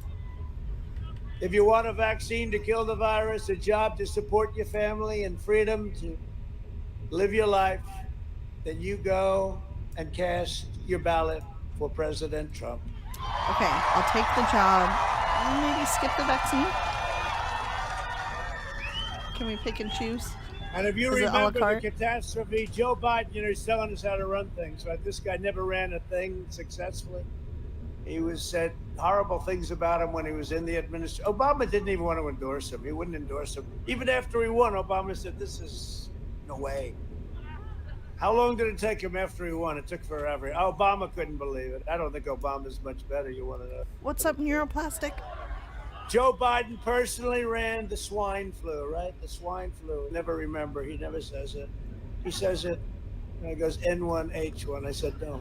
if you want a vaccine to kill the virus, a job to support your family, and freedom to live your life, then you go and cast your ballot for President Trump. Okay, I'll take the job. Maybe skip the vaccine. Can we pick and choose? And if you Is it a la remember the carte? catastrophe, Joe Biden, he's telling us how to run things, right? This guy never ran a thing successfully. He said horrible things about him when he was in the administration. Obama didn't even want to endorse him. He wouldn't endorse him. Even after he won, Obama said, this is no way. How long did it take him after he won? It took forever. Obama couldn't believe it. I don't think Obama's much better. You want to know? What's up, neuroplastic? Joe Biden personally ran the swine flu, right? The swine flu. Never remember. He never says it. He says it, and he goes N1H1. I said, no.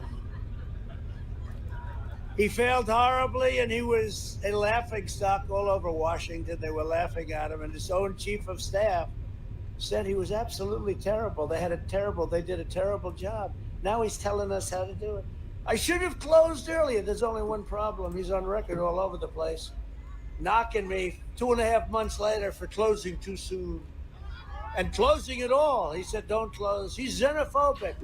He failed horribly, and he was a laughingstock all over Washington. They were laughing at him, and his own chief of staff said he was absolutely terrible. They did a terrible job. Now he's telling us how to do it. I should have closed earlier. There's only one problem. He's on record all over the place, knocking me 2.5 months later for closing too soon. And closing it all. He said, don't close. He's xenophobic.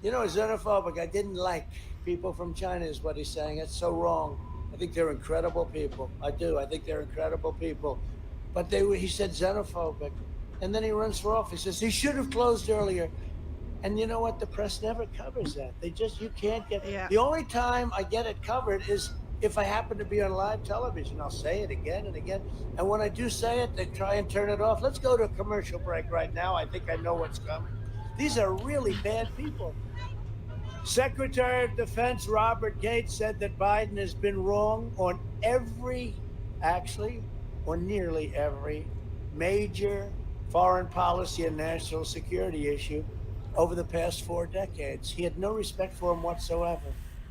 He's xenophobic. I didn't like people from China is what he's saying. It's so wrong. I think they're incredible people. I do. I think they're incredible people. But he said xenophobic. And then he runs for office. He says he should have closed earlier. And you know what? The press never covers that. You can't get it. Yeah. The only time I get it covered is if I happen to be on live television. I'll say it again and again. And when I do say it, they try and turn it off. Let's go to a commercial break right now. I think I know what's coming. These are really bad people. Secretary of Defense Robert Gates said that Biden has been wrong on nearly every major foreign policy and national security issue over the past 4 decades. He had no respect for him whatsoever.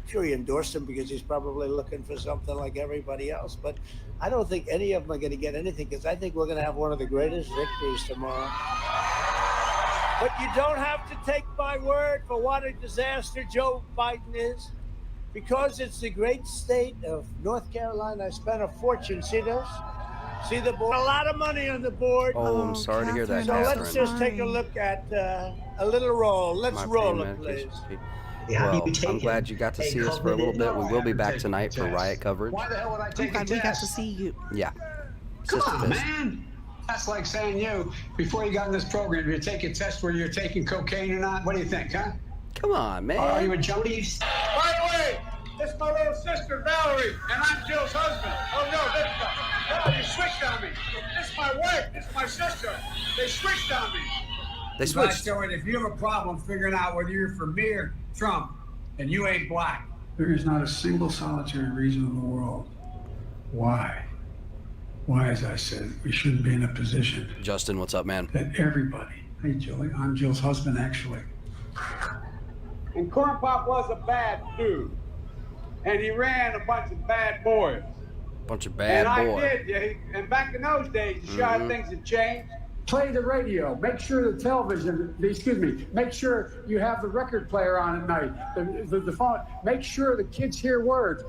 Sure, he endorsed him because he's probably looking for something like everybody else, but I don't think any of them are going to get anything, because I think we're going to have one of the greatest victories tomorrow. But you don't have to take my word for what a disaster Joe Biden is, because it's the great state of North Carolina. I spent a fortune. See those? See the board? A lot of money on the board. Oh, I'm sorry to hear that, So Catherine, let's Catherine. just take a look at a little roll. Let's My roll pain it, please. medication. Well, I'm glad you got to see us for a little bit. We will be back tonight for Riot coverage. Why the hell would I I'm take a glad we got to test? see you. Yeah. Come Sister on, Fist. man. That's like saying before you got in this program, you take a test where you're taking cocaine or not. What do you think, huh? Come on, man. Are you a junkie? By the way, this is my little sister, Valerie, and I'm Jill's husband. Oh, no, no, you switched on me. This is my wife. This is my sister. They switched on me. They switched. If you have a problem figuring out whether you're for me or Trump, and you ain't black, there is not a single solitary reason in the world why, as I said, we shouldn't be in a position Justin, what's up, man? that everybody, hey, Julie, I'm Jill's husband, actually. And Corn Pop was a bad dude. And he ran a bunch of bad boys. Bunch of bad boys. And I did. And back in those days, you saw things had changed. Play the radio, make sure the television, make sure you have the record player on at night, the phone, make sure the kids hear words.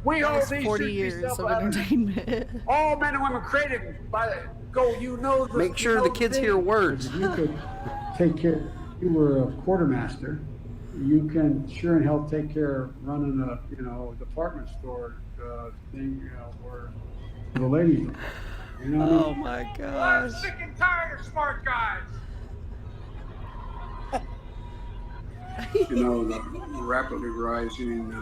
We hold That's these 40 years of entertainment. all men and women created by the Make sure the kids hear words. You could take care, you were a quartermaster, you can sure and help take care of running a department store thing, where the ladies are. You know what I mean? Oh my I'm gosh. sick and tired of smart guys. The rapidly rising with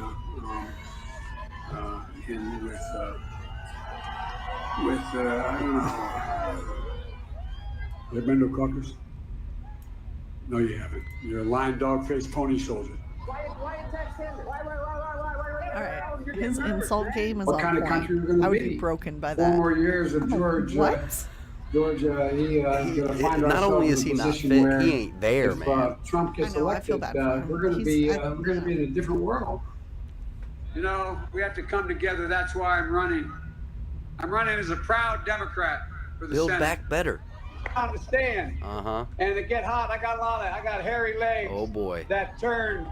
I don't know. Have you been to a caucus? No, you haven't. You're a lying dog-faced pony soldier. Alright, his insult game is What on kind of point. country we're gonna I would be? be broken by 4 that. more years of George. What? George, he's gonna find Not ourselves only in is a he not position fit, where he ain't there, if, man. Trump gets I know, I feel elected, bad for him. we're gonna He's- be in a different world. We have to come together. That's why I'm running. I'm running as a proud Democrat for the Build Senate. back better. On the stand. Uh-huh. And to get hot, I got hairy legs. Oh boy. That turn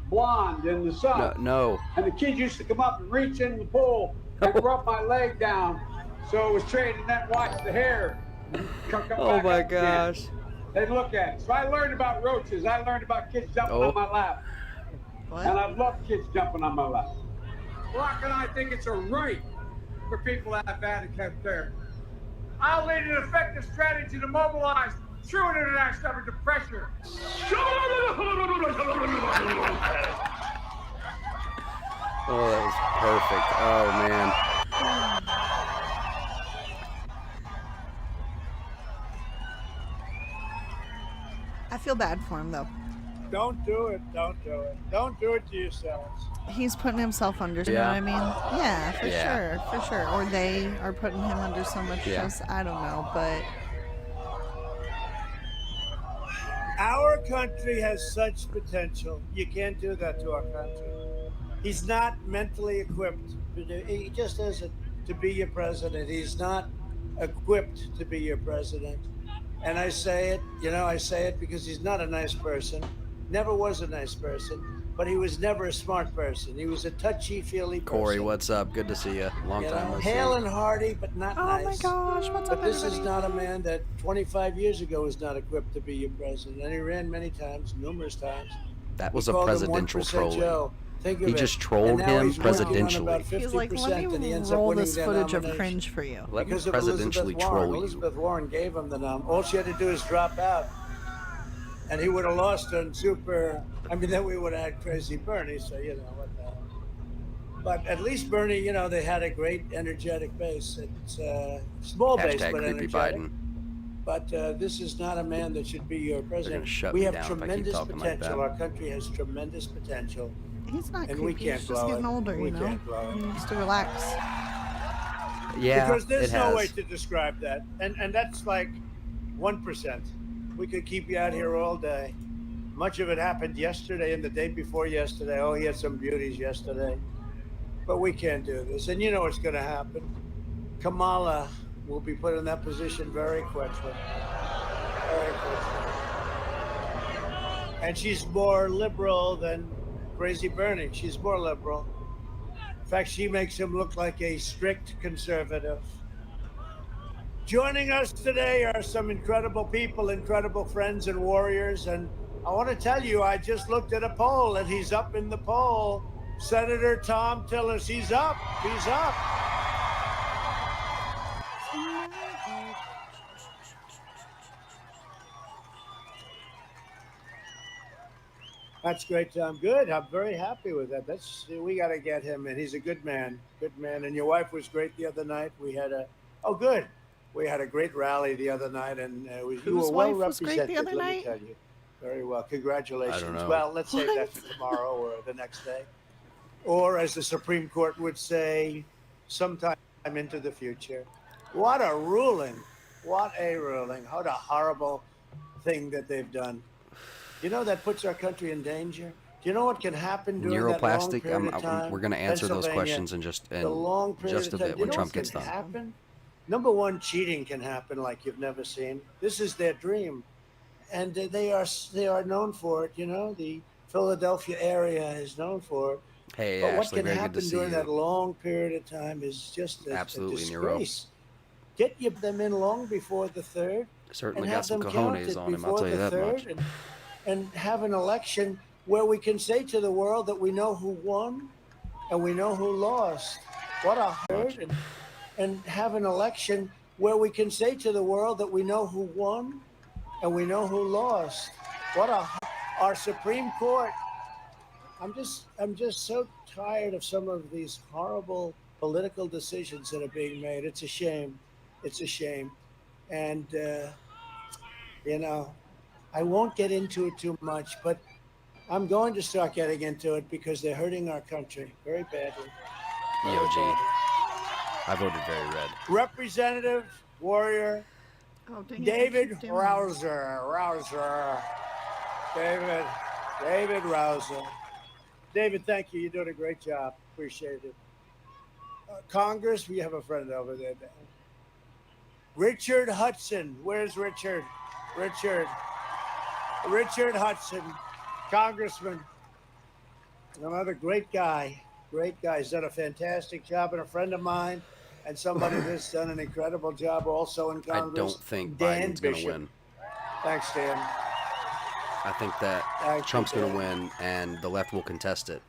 blonde in the sun. No. And the kids used to come up and reach in the pool and rub my leg down, so it was straight, and then watch the hair come Oh back my up again. gosh. They'd look at it. So I learned about roaches. I learned about kids jumping Oh. on my lap. What? And I love kids jumping on my lap. Brock and I think it's a right for people to have handicap care. I'll lead an effective strategy to mobilize true international effort to pressure. Oh, that was perfect. Oh man. I feel bad for him though. Don't do it. Don't do it. Don't do it to yourselves. He's putting himself under, you know Yeah. what I mean? Yeah, Yeah. for sure. Or they are putting him under so much stress. I don't know, but Our country has such potential. You can't do that to our country. He's not mentally equipped. He just isn't to be your president. He's not equipped to be your president. And I say it because he's not a nice person. Never was a nice person, but he was never a smart person. He was a touchy-feely person. Corey, what's up? Good to see you. Long time no see. Hale and hearty, but not oh nice. my gosh, what's up But this is everybody? not a man that 25 years ago was not equipped to be your president. And he ran many times, numerous times. That was He a called him presidential 1% trolling. Joe. Think of He it. just trolled And now him he's working on presidentially. about He's like, 50%, let and he me ends up roll winning this that footage of nomination. cringe for you. Let me Because of presidentially Elizabeth Warren. troll you. Elizabeth Warren gave him the nom. All she had to do is drop out. And he would have lost on then we would have had crazy Bernie, so what the hell. But at least Bernie, they had a great energetic base. It's small base, Hashtag but creepy energetic. Biden. But this is not a man that should be your president. shut We me have down if I keep tremendous talking like potential. that. Our country has tremendous potential. He's not And we creepy, can't he's just blow getting it. older, We you know? can't blow it. He needs to relax. Yeah, Because there's it no has. way to describe that. And that's like 1%. We could keep you out here all day. Much of it happened yesterday and the day before yesterday. Oh, he had some beauties yesterday. But we can't do this. And you know what's going to happen. Kamala will be put in that position very quickly. Very quickly. And she's more liberal than Crazy Bernie. She's more liberal. In fact, she makes him look like a strict conservative. Joining us today are some incredible people, incredible friends and warriors. And I want to tell you, I just looked at a poll and he's up in the poll. Senator Tom Tillis, he's up. He's up. That's great, Tom. Good. I'm very happy with that. We got to get him, and he's a good man. Good man. And your wife was great the other night. We had a great rally the other night, and you were well represented. Let me tell you. Very well. Congratulations. I don't know. Well, let's save that for tomorrow or the next day, or as the Supreme Court would say, sometime into the future. What a ruling! What a ruling! What a horrible thing that they've done. You know that puts our country in danger. Do you know what can happen during that long period of time? We're going to answer those questions in just a bit when Trump gets done. Happen? Number one, cheating can happen like you've never seen. This is their dream, and they are known for it. You know, the Philadelphia area is known for it. Hey, but Ashley, what can very good to happen see during you. that long period of time is just a Nero. disgrace. Get them in long before the 3rd. Certainly and got some have them cojones counted on him, I'll before tell you the that much. 3rd, and have an election where we can say to the world that we know who won and we know who lost. What a hurt. And have an election where we can say to the world that we know who won and we know who lost. Our Supreme Court. I'm just so tired of some of these horrible political decisions that are being made. It's a shame. It's a shame. And, you know, I won't get into it too much, but I'm going to start getting into it because they're hurting our country very badly. EOG. I voted very red. Representative Warrior David David Rouser. David Rouser. David, thank you. You're doing a great job. Appreciate it. Congress, we have a friend over there. Richard Hudson. Where's Richard? Richard Hudson, Congressman. Another great guy. Great guy. He's done a fantastic job, and a friend of mine, and somebody that's done an incredible job also in Congress. I don't think Dan Biden's going to Bishop. win. Thanks, Dan. I think that Trump's going to win, and the left will contest it.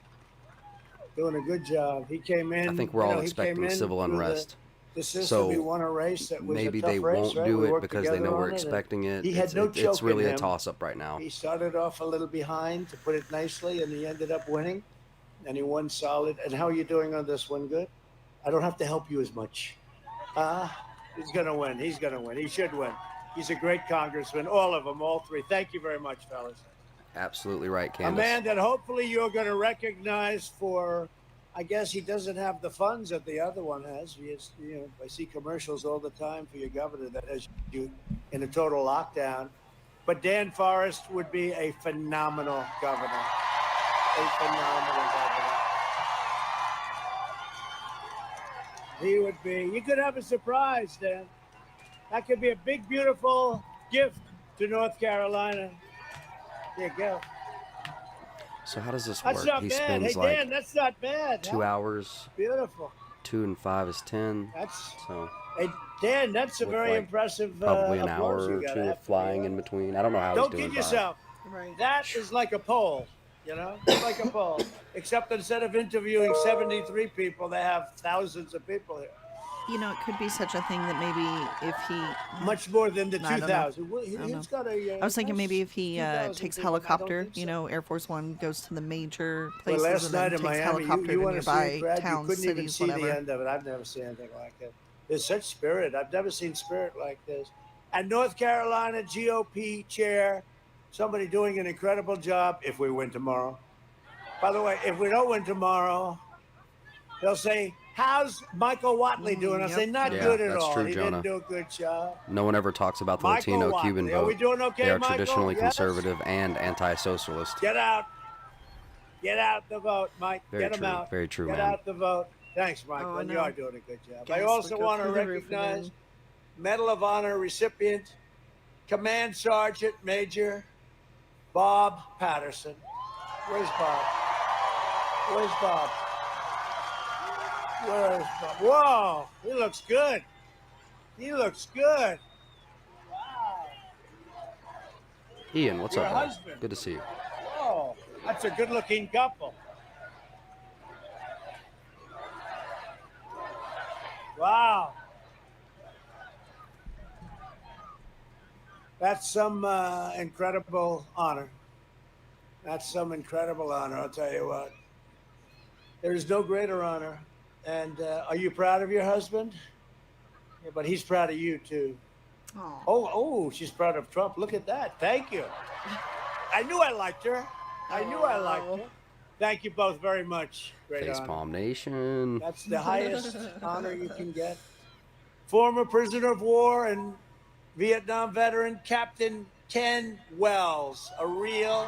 Doing a good job. He came in. I think we're all expecting civil unrest. The system, So he won a race that was maybe a tough they race, won't right? do We it worked because they know together we're on it, and expecting it. He had no choke It's really in a him. toss-up right now. He started off a little behind, to put it nicely, and he ended up winning, and he won solid. And how are you doing on this one? Good? I don't have to help you as much. He's going to win. He's going to win. He should win. He's a great congressman. All of them, all three. Thank you very much, fellas. Absolutely right, A Candace. man that hopefully you're going to recognize for, I guess he doesn't have the funds that the other one has. He is, you know, I see commercials all the time for your governor that has you in a total lockdown. But Dan Forrest would be a phenomenal governor. A phenomenal governor. He would be. You could have a surprise, Dan. That could be a big, beautiful gift to North Carolina. There you go. So how does this That's work? not He bad. spends Hey, like Dan, that's not bad. 2 hours. Beautiful. 2 and 5 is 10. That's. So Hey, Dan, that's a with, very like, impressive. probably an applause hour you or gotta two have of for flying me. in between. I don't know how Don't he's doing kid yourself. Right. That is like a poll, you know? It's like a poll. Except instead of interviewing 73 people, they have thousands of people here. You know, it could be such a thing that maybe if he Much more than the I don't know. 2,000. Well, I don't he's got a. I was thinking maybe if he 2,000 takes people. I don't helicopter, think you so. know, Air Force One goes to the major Well, places last and night then in takes Miami, helicopter you to want to see nearby it, Brad? You towns, couldn't even cities, see whatever. the end of it. I've never seen anything like it. There's such spirit. I've never seen spirit like this. And North Carolina GOP chair, somebody doing an incredible job if we win tomorrow. By the way, if we don't win tomorrow, they'll say, how's Michael Watley doing? I'll Yep. say, not Yeah, good at that's all. true, He Jonah. didn't do a good job. No one ever talks about the Michael Latino-Cuban Watley. Are we vote. doing okay, They are Michael? traditionally Yes? conservative and anti-socialist. Get out. Get out the vote, Mike. Very Get him true. out. Very true, Get man. out the vote. Thanks, Michael. Oh, I and you know. are doing a good job. Gas I also would go want to through the roof recognize again. Medal of Honor recipient, Command Sergeant Major Bob Patterson. Where's Bob? Where's Bob? Where's Bob? Whoa, he looks good. He looks good. Ian, what's Your up, bud? husband. Good to see you. Oh, that's a good-looking couple. Wow. That's some incredible honor. That's some incredible honor, I'll tell you what. There is no greater honor. And are you proud of your husband? Yeah, but he's proud of you, too. Aw. Oh, she's proud of Trump. Look at that. Thank you. I knew I liked her. I knew I liked her. Thank you both very much. Great honor. Facepalm Nation. That's the highest honor you can get. Former prisoner of war and Vietnam veteran Captain Ken Wells, a real.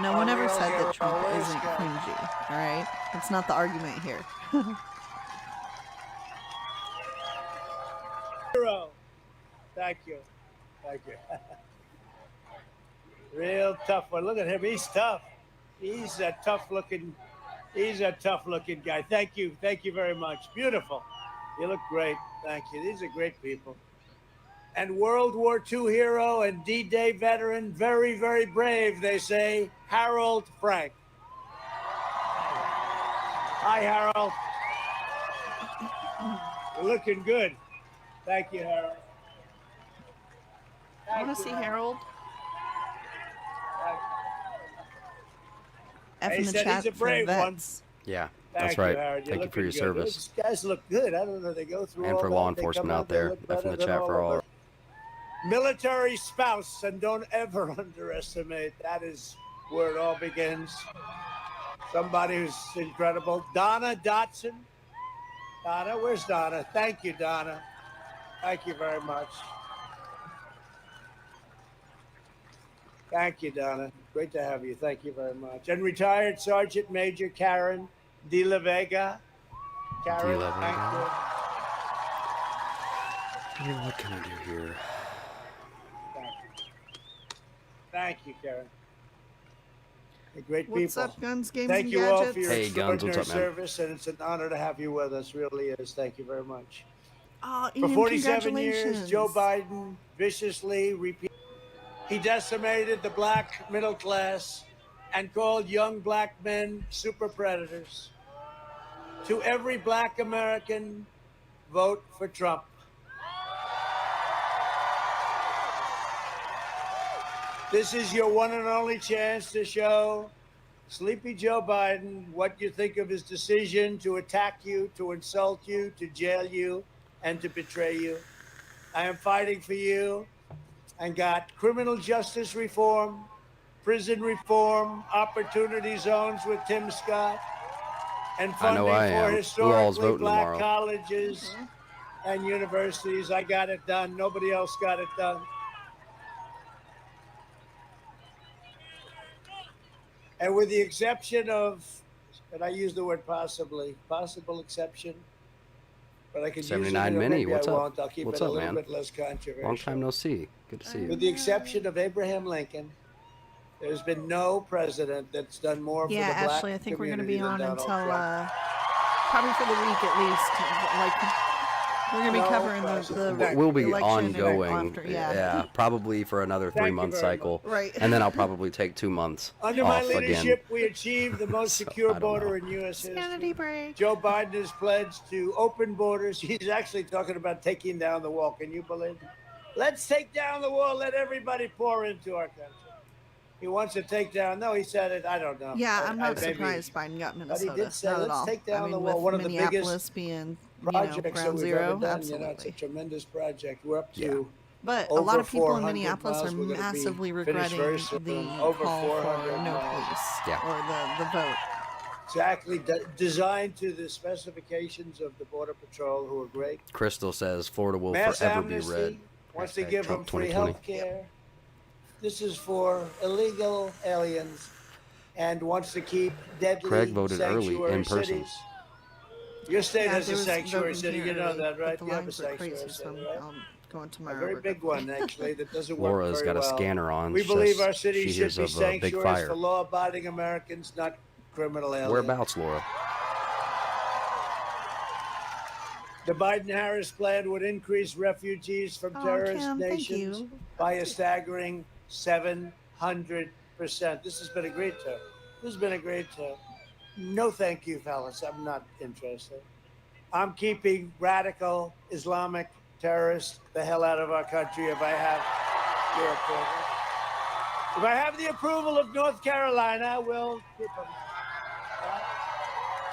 No one ever real said hero. that Trump Where's isn't Ken? cringy, all right? That's not the argument here. Hero. Thank you. Thank you. Real tough one. Look at him. He's tough. He's a tough looking guy. Thank you. Thank you very much. Beautiful. You look great. Thank you. These are great people. And World War II hero and D-Day veteran, very, very brave, they say, Harold Frank. Hi, Harold. You're looking good. Thank you, Harold. I want to see Harold. F He in the said chat he's a for brave one. vets. Yeah, Thank that's you, right. Harold. Thank you for your looking good. service. These guys look good. I don't know. They go through And all for that. law They enforcement come out they there. look F in better the than chat for of all. us. Military spouse, and don't ever underestimate. That is where it all begins. Somebody who's incredible. Donna Dotson. Donna, where's Donna? Thank you, Donna. Thank you very much. Thank you, Donna. Great to have you. Thank you very much. And retired Sergeant Major Karen De La Vega. Karen, De La Vega. thank you. What can I do here? Thank you, Karen. Hey, great What's people. up, Guns, Games, Thank and you all Gadgets? for your Hey, Guns, what's extraordinary up, man? service, and it's an honor to have you with us. Really is. Thank you very much. Oh, For Ian, 47 years, congratulations. Joe Biden viciously repeated. He decimated the black middle class and called young black men super predators. To every black American, vote for Trump. This is your one and only chance to show Sleepy Joe Biden what you think of his decision to attack you, to insult you, to jail you, and to betray you. I am fighting for you and got criminal justice reform, prison reform, opportunity zones with Tim Scott, and I know funding I for am. Who all's historically voting black tomorrow? colleges and universities. I got it done. Nobody else got it done. And with the exception of, and I use the word possible exception, but I could use it. 79 Mini, maybe what's I up? won't. I'll keep What's it a up, little man? bit less controversial. Long time no see. Good to see you. With the exception of Abraham Lincoln, there's been no president that's done more for the Yeah, black Ashley, I think we're going to be community on than until, Donald Trump. probably for the week at least. Like, we're going to be No covering president. the We'll be election and ongoing. after, yeah. Probably for another Thank you 3-month very cycle. much. Right. And then I'll probably take 2 months Under my off leadership, again. we achieved the most So, secure I don't border know. in U.S. Sanity history. break. Joe Biden has pledged to open borders. He's actually talking about taking down the wall. Can you believe it? Let's take down the wall. Let everybody pour into our country. He wants to take down. No, he said it. I don't know. Yeah, I'm not maybe- surprised Biden got Minnesota. did say, not at let's all. take down I mean, the wall. with One of the Minneapolis being, Projects that ground we've zero, ever done. absolutely. It's a tremendous project. We're up to Yeah. But a over lot of people in 400 Minneapolis miles. are We're gonna be massively finished regretting very soon. the Over call 400 for no miles. police Yeah. or the vote. exactly designed to the specifications of the Border Patrol, who are great. Crystal says Florida will Mass forever be amnesty, red. wants to Hashtag give Trump them free 2020. health care. This is for illegal aliens and wants to keep deadly Craig voted early sanctuary in person. cities. Your state Yeah, has there a was sanctuary voting city. here You know early, that, but right? the You have a lines were sanctuary crazy, so city, right? going A tomorrow. very big one, actually, that doesn't work Laura's very got a well. scanner on. We She believe says our city she should hears be of a big sanctuaries fire. for law-abiding Americans, not criminal aliens. Whereabouts, Laura? The Biden-Harris plan would increase refugees from terrorist Cam, thank nations you. by a staggering 700%. This has been a great term. This has been a great term. No, thank you, fellas. I'm not interested. I'm keeping radical Islamic terrorists the hell out of our country if I have your approval. If I have the approval of North Carolina, we'll keep them.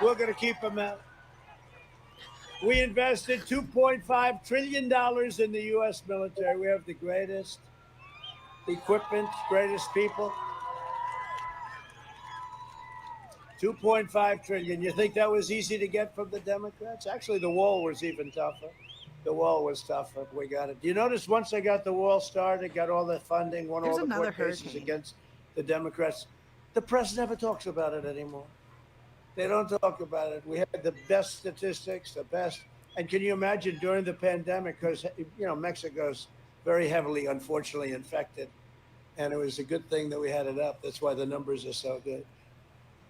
We're going to keep them out. We invested $2.5 trillion in the U.S. military. We have the greatest equipment, greatest people. 2.5 trillion. You think that was easy to get from the Democrats? Actually, the wall was even tougher. The wall was tougher. We got it. Do you notice once I got the wall started, got all the funding, won all the court cases against the Democrats, the press never talks about it anymore. They don't talk about it. We had the best statistics, the best. And can you imagine during the pandemic, because, Mexico's very heavily, unfortunately, infected. And it was a good thing that we had it up. That's why the numbers are so good.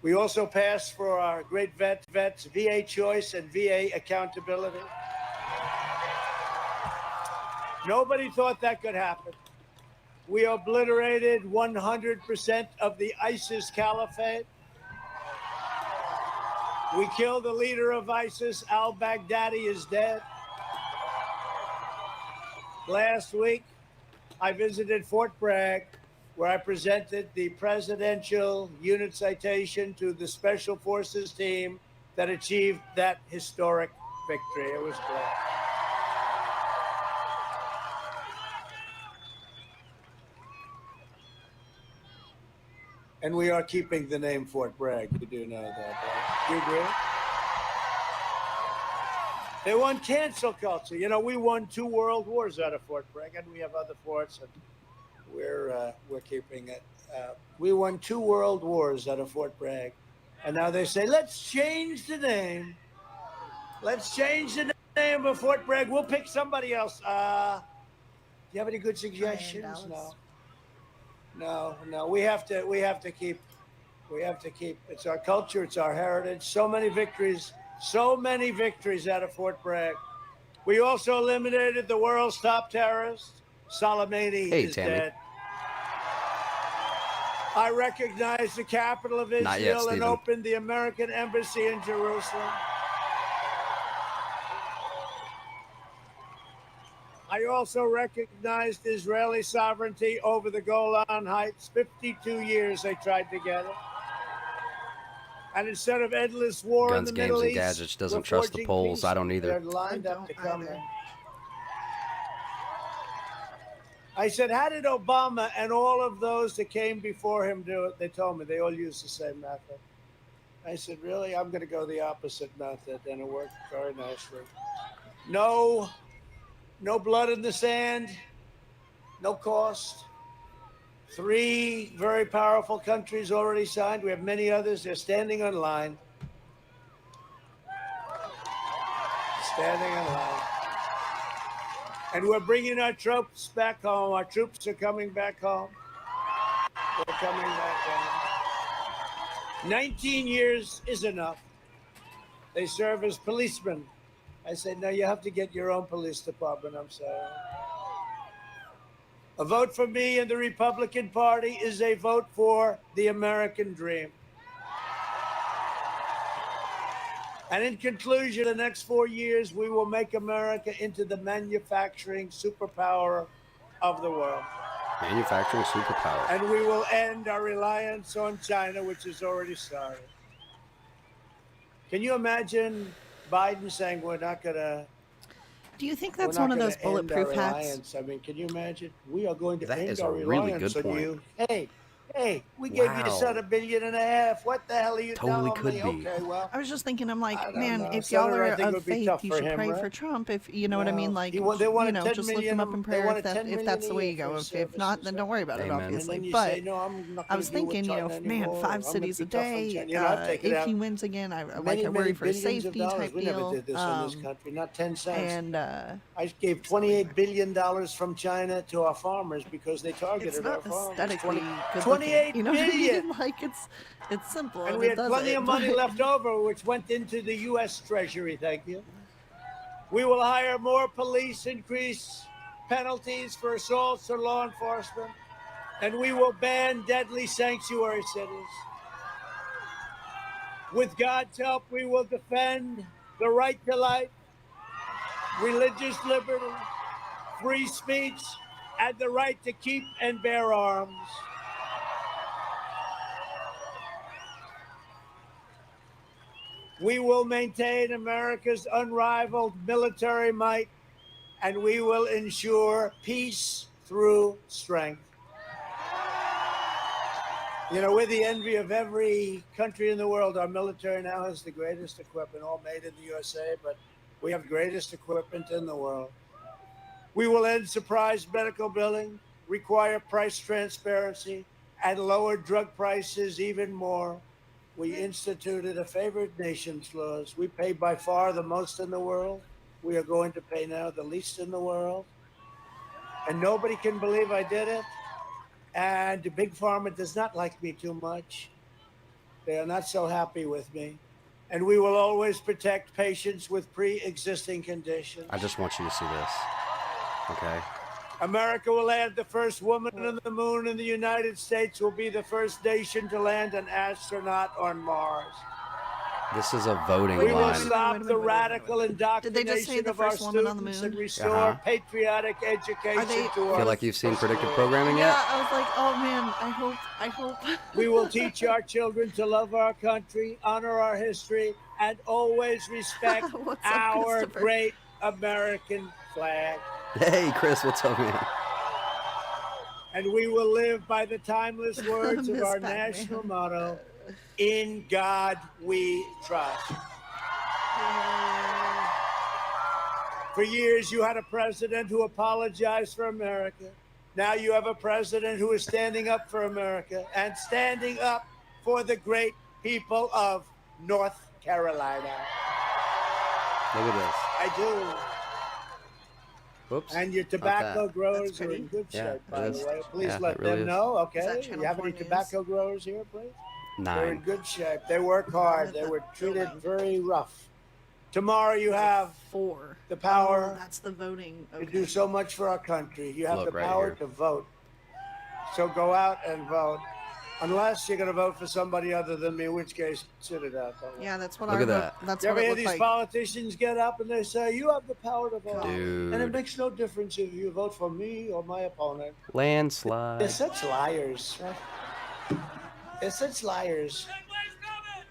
We also passed for our great vets, VA choice and VA accountability. Nobody thought that could happen. We obliterated 100% of the ISIS caliphate. We killed the leader of ISIS, al-Baghdadi, is dead. Last week, I visited Fort Bragg, where I presented the Presidential Unit Citation to the Special Forces team that achieved that historic victory. It was great. And we are keeping the name Fort Bragg. You do know that, right? You agree? They won cancel culture. We won 2 world wars out of Fort Bragg, and we have other forts, and we're keeping it. We won 2 world wars out of Fort Bragg, and now they say, let's change the name. Let's change the name of Fort Bragg. We'll pick somebody else. Do you have any good suggestions? No. We have to keep. It's our culture. It's our heritage. So many victories out of Fort Bragg. We also eliminated the world's top terrorist. Soleimani is dead. I recognized the capital of Israel and opened the American embassy in Jerusalem. I also recognized Israeli sovereignty over the Golan Heights. 52 years they tried to get it. And instead of endless war in the Middle East, Guns, Games, and Gadgets doesn't trust the polls. I don't either. They're lined up to come in. I said, how did Obama and all of those that came before him do it? They told me they all used the same method. I said, really? I'm going to go the opposite method, and it worked very nicely. No blood in the sand, no cost. 3 very powerful countries already signed. We have many others. They're standing on line. And we're bringing our troops back home. Our troops are coming back home. They're coming back home. 19 years is enough. They serve as policemen. I said, no, you have to get your own police department. I'm sorry. A vote for me and the Republican Party is a vote for the American dream. And in conclusion, the next 4 years, we will make America into the manufacturing superpower of the world. Manufacturing superpower. And we will end our reliance on China, which has already started. Can you imagine Biden saying we're not going to... Do you think that's one of those bulletproof hats? I mean, can you imagine? We are going to end our reliance on you. Hey, we gave you son $1.5 billion. What the hell are you Totally telling me? could be. Okay, well, I was just thinking, I'm like, man, know. if y'all are Senator, of faith, you should pray for Trump. If you know what I mean, like, they wanted just lift him up in prayer if that's the way you go. If not, then don't worry about it, obviously. But I was thinking, man, 5 cities a day. If he wins again, I worry for safety type we deal. Never did this in this country, not 10 cents. And I gave $28 billion from China to our farmers because they targeted our farmers. It's not aesthetically good 28 looking, billion. Like it's simple. And we had plenty of money left over, which went into the U.S. Treasury. Thank you. We will hire more police, increase penalties for assaults or law enforcement, and we will ban deadly sanctuary cities. With God's help, we will defend the right to life, religious liberty, free speech, and the right to keep and bear arms. We will maintain America's unrivaled military might, and we will ensure peace through strength. You know, we're the envy of every country in the world. Our military now has the greatest equipment, all made in the USA, but we have the greatest equipment in the world. We will end surprise medical billing, require price transparency, and lower drug prices even more. We instituted a favored nations clause. We pay by far the most in the world. We are going to pay now the least in the world. And nobody can believe I did it. And Big Pharma does not like me too much. They are not so happy with me. And we will always protect patients with pre-existing conditions. I just want you to see this. Okay. America will land the first woman on the moon, and the United States will be the first nation to land an astronaut on Mars. This is a voting We will line. stop the radical Did they just say indoctrination the of our first woman on the students moon? and restore patriotic education to Feel our like you've seen predictive programming Yeah, yet? I was like, oh man, I hope. We will teach our children to love our country, honor our history, and always respect What's up, our Christopher? great American flag. Hey, Chris, what's up, man? And we will live by the timeless words of Miss our Pac-Man. national motto, "In God we trust." For years, you had a president who apologized for America. Now you have a president who is standing up for America and standing up for the great people of North Carolina. Look at this. I do. Whoops. And your Not tobacco that. growers That's are in pretty. good Yeah, shape, it by is. the way. Please Yeah, let it really them is. know, Is that okay? Channel You have 4 any news? tobacco growers here, please? They're in 9. good shape. They work hard. They were treated very rough. Tomorrow you have 4. the power Oh, that's the voting. to Okay. do so much for our country. You have Look the right power here. to vote. So go out and vote. Unless you're going to vote for somebody other than me, in which case, sit it out. Don't Yeah, that's what Look our at vote. that. That's you what ever it hear looked these like. politicians get up and they say, you have the power to vote? And it Dude. makes no difference if you vote for me or my opponent. Landslide. They're such liars. They're such liars.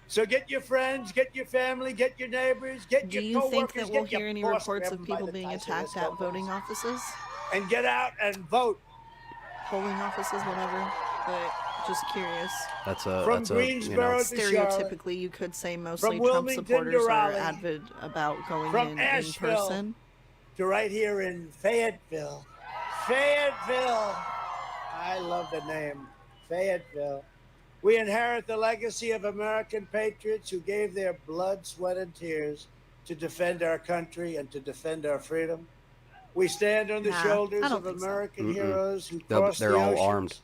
So get your friends, get your family, get your neighbors, get Do your you think coworkers, that we'll get your hear any boss, reports grab of them by people the being tie, say, attacked "Let's go, at voting boys." offices, And get out and vote. polling offices, whatever? But just curious. That's From a, Greensboro to Charlotte. Stereotypically, you could say mostly Trump Wilmington to supporters are Raleigh. avid about going From in Asheville. person. To right here in Fayetteville. Fayetteville. I love the name. Fayetteville. We inherit the legacy of American patriots who gave their blood, sweat, and tears to defend our country and to defend our freedom. We stand on the Nah, shoulders I don't of think so. American Mm-mm. heroes who They're- crossed they're the all oceans, armed.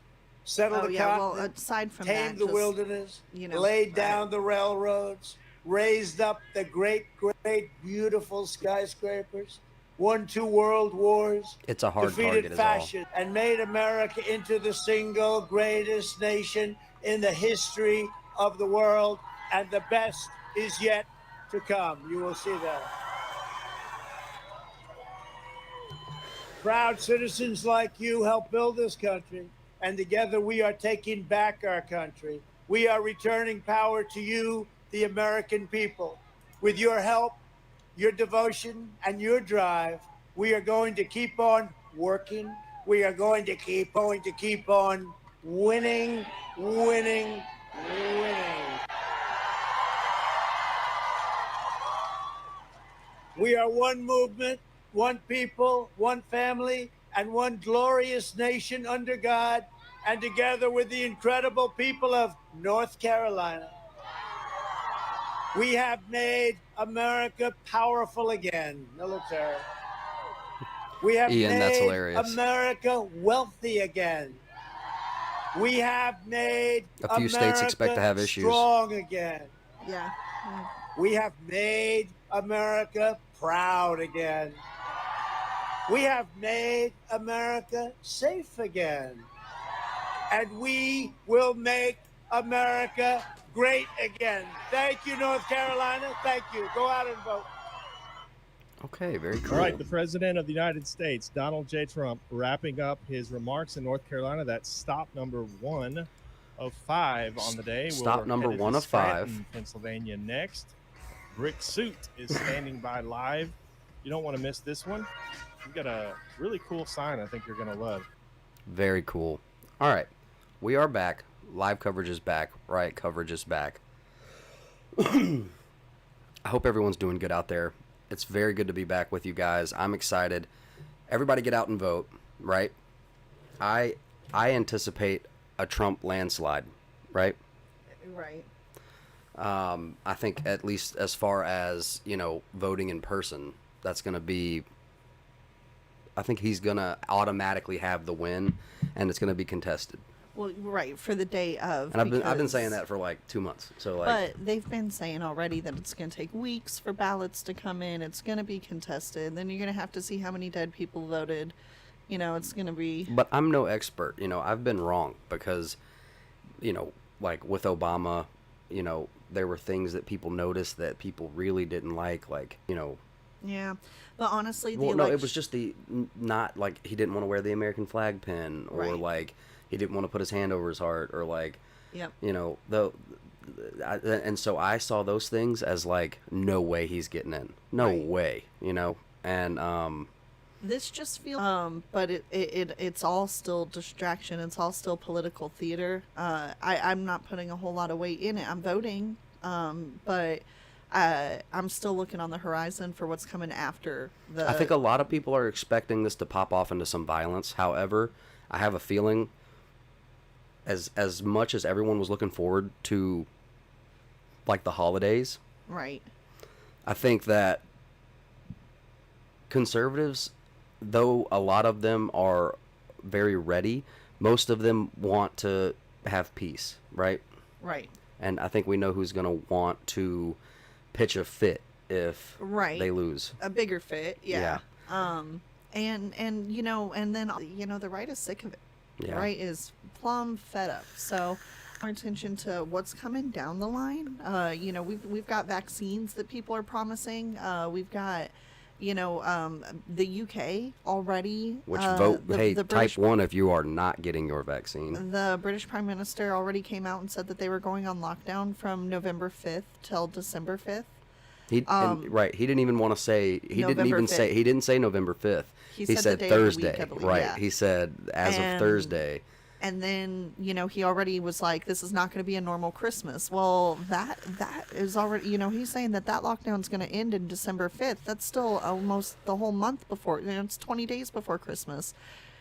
settled Oh the yeah, well, continent, aside from tamed that, the just, wilderness, you know, laid down the railroads, raised up the great, beautiful skyscrapers, won 2 world wars, It's a hard defeated target is all. fascism, and made America into the single greatest nation in the history of the world, and the best is yet to come. You will see that. Proud citizens like you help build this country, and together we are taking back our country. We are returning power to you, the American people. With your help, your devotion, and your drive, we are going to keep on working. We are going to keep on winning, winning, winning. We are one movement, one people, one family, and one glorious nation under God, and together with the incredible people of North Carolina, we have made America powerful again, military. We have Ian, that's made hilarious. America wealthy again. We have made A few states expect to have issues. strong again. yeah. We have made America proud again. We have made America safe again. And we will make America great again. Thank you, North Carolina. Thank you. Go out and vote. Okay, very cool. All right, the President of the United States, Donald J. Trump, wrapping up his remarks in North Carolina. That's stop number 1 of 5 on the day. Stop number 1 of 5. Pennsylvania next. Brick Suit is standing by live. You don't want to miss this one. We've got a really cool sign I think you're going to love. Very cool. All right, we are back. Live coverage is back. Riot coverage is back. I hope everyone's doing good out there. It's very good to be back with you guys. I'm excited. Everybody get out and vote, right? I anticipate a Trump landslide, right? Right. I think at least as far as, voting in person, that's going to be, I think he's going to automatically have the win, and it's going to be contested. Well, right, for the day of. And I've been saying that for like 2 months. So but they've been saying already that it's going to take weeks for ballots to come in. It's going to be contested. Then you're going to have to see how many dead people voted. It's going to be. But I'm no expert. I've been wrong because, like with Obama, there were things that people noticed that people really didn't like, Yeah, but honestly, no, it was just not like he didn't want to wear the American flag pin, or Right. like he didn't want to put his hand over his heart, or like, Yep. And so I saw those things as like, no way he's getting in, no Right. way, and This just feels, but it's all still distraction. It's all still political theater. I'm not putting a whole lot of weight in it. I'm voting, but I'm still looking on the horizon for what's coming after the. I think a lot of people are expecting this to pop off into some violence. However, I have a feeling, as much as everyone was looking forward to, like, the holidays, Right. I think that conservatives, though a lot of them are very ready, most of them want to have peace, right? Right. And I think we know who's going to want to pitch a fit if Right. they lose. A bigger fit. Yeah. Yeah. And then the right is sick of it. Yeah. The right is plumb fed up. So our attention to what's coming down the line. We've got vaccines that people are promising. We've got the UK already. Which the type 1 if you are not getting your vaccine. The British Prime Minister already came out and said that they were going on lockdown from November 5th till December 5th. He didn't even want to say, he didn't say November 5th. He He said said the day of the Thursday. week, I believe, Right. yeah. He said as of Thursday. And then, he already was like, this is not going to be a normal Christmas. Well, that is already, he's saying that lockdown's going to end in December 5th. That's still almost the whole month before, it's 20 days before Christmas.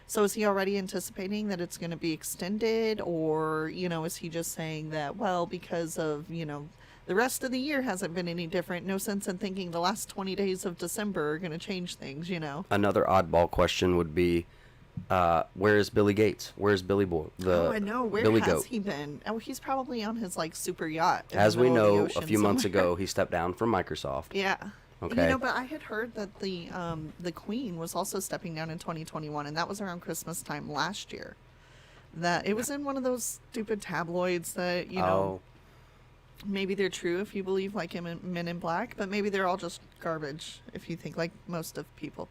So is he already anticipating that it's going to be extended? Or, is he just saying that, well, because of, the rest of the year hasn't been any different. No sense in thinking the last 20 days of December are going to change things, Another oddball question would be, where is Billy Gates? Where's Billy Boy? I know. Where Billy has Goat? he been? Oh, he's probably on his super yacht. in As the we middle of know, the a ocean few months somewhere. ago, he stepped down from Microsoft. Yeah. Okay. But I had heard that the Queen was also stepping down in 2021, and that was around Christmas time last year. That it was in one of those stupid tabloids that maybe they're true if you believe like in Men in Black, but maybe they're all just garbage if you think like most of people.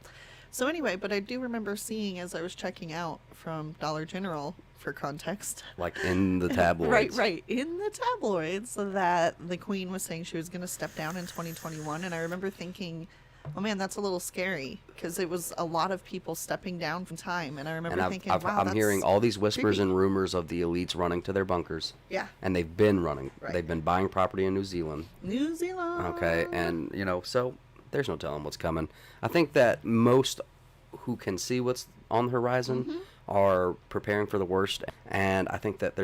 So anyway, but I do remember seeing as I was checking out from Dollar General for context. Like in the tabloids. Right. In the tabloids that the Queen was saying she was going to step down in 2021. And I remember thinking, oh man, that's a little scary because it was a lot of people stepping down from time. And I remember thinking, wow, I'm hearing all these whispers creepy. and rumors of the elites running to their bunkers. Yeah. And they've been running. Right. They've been buying property in New Zealand. New Zealand. Okay. And, so there's no telling what's coming. I think that most who can see what's on the horizon are preparing for the worst. And I think that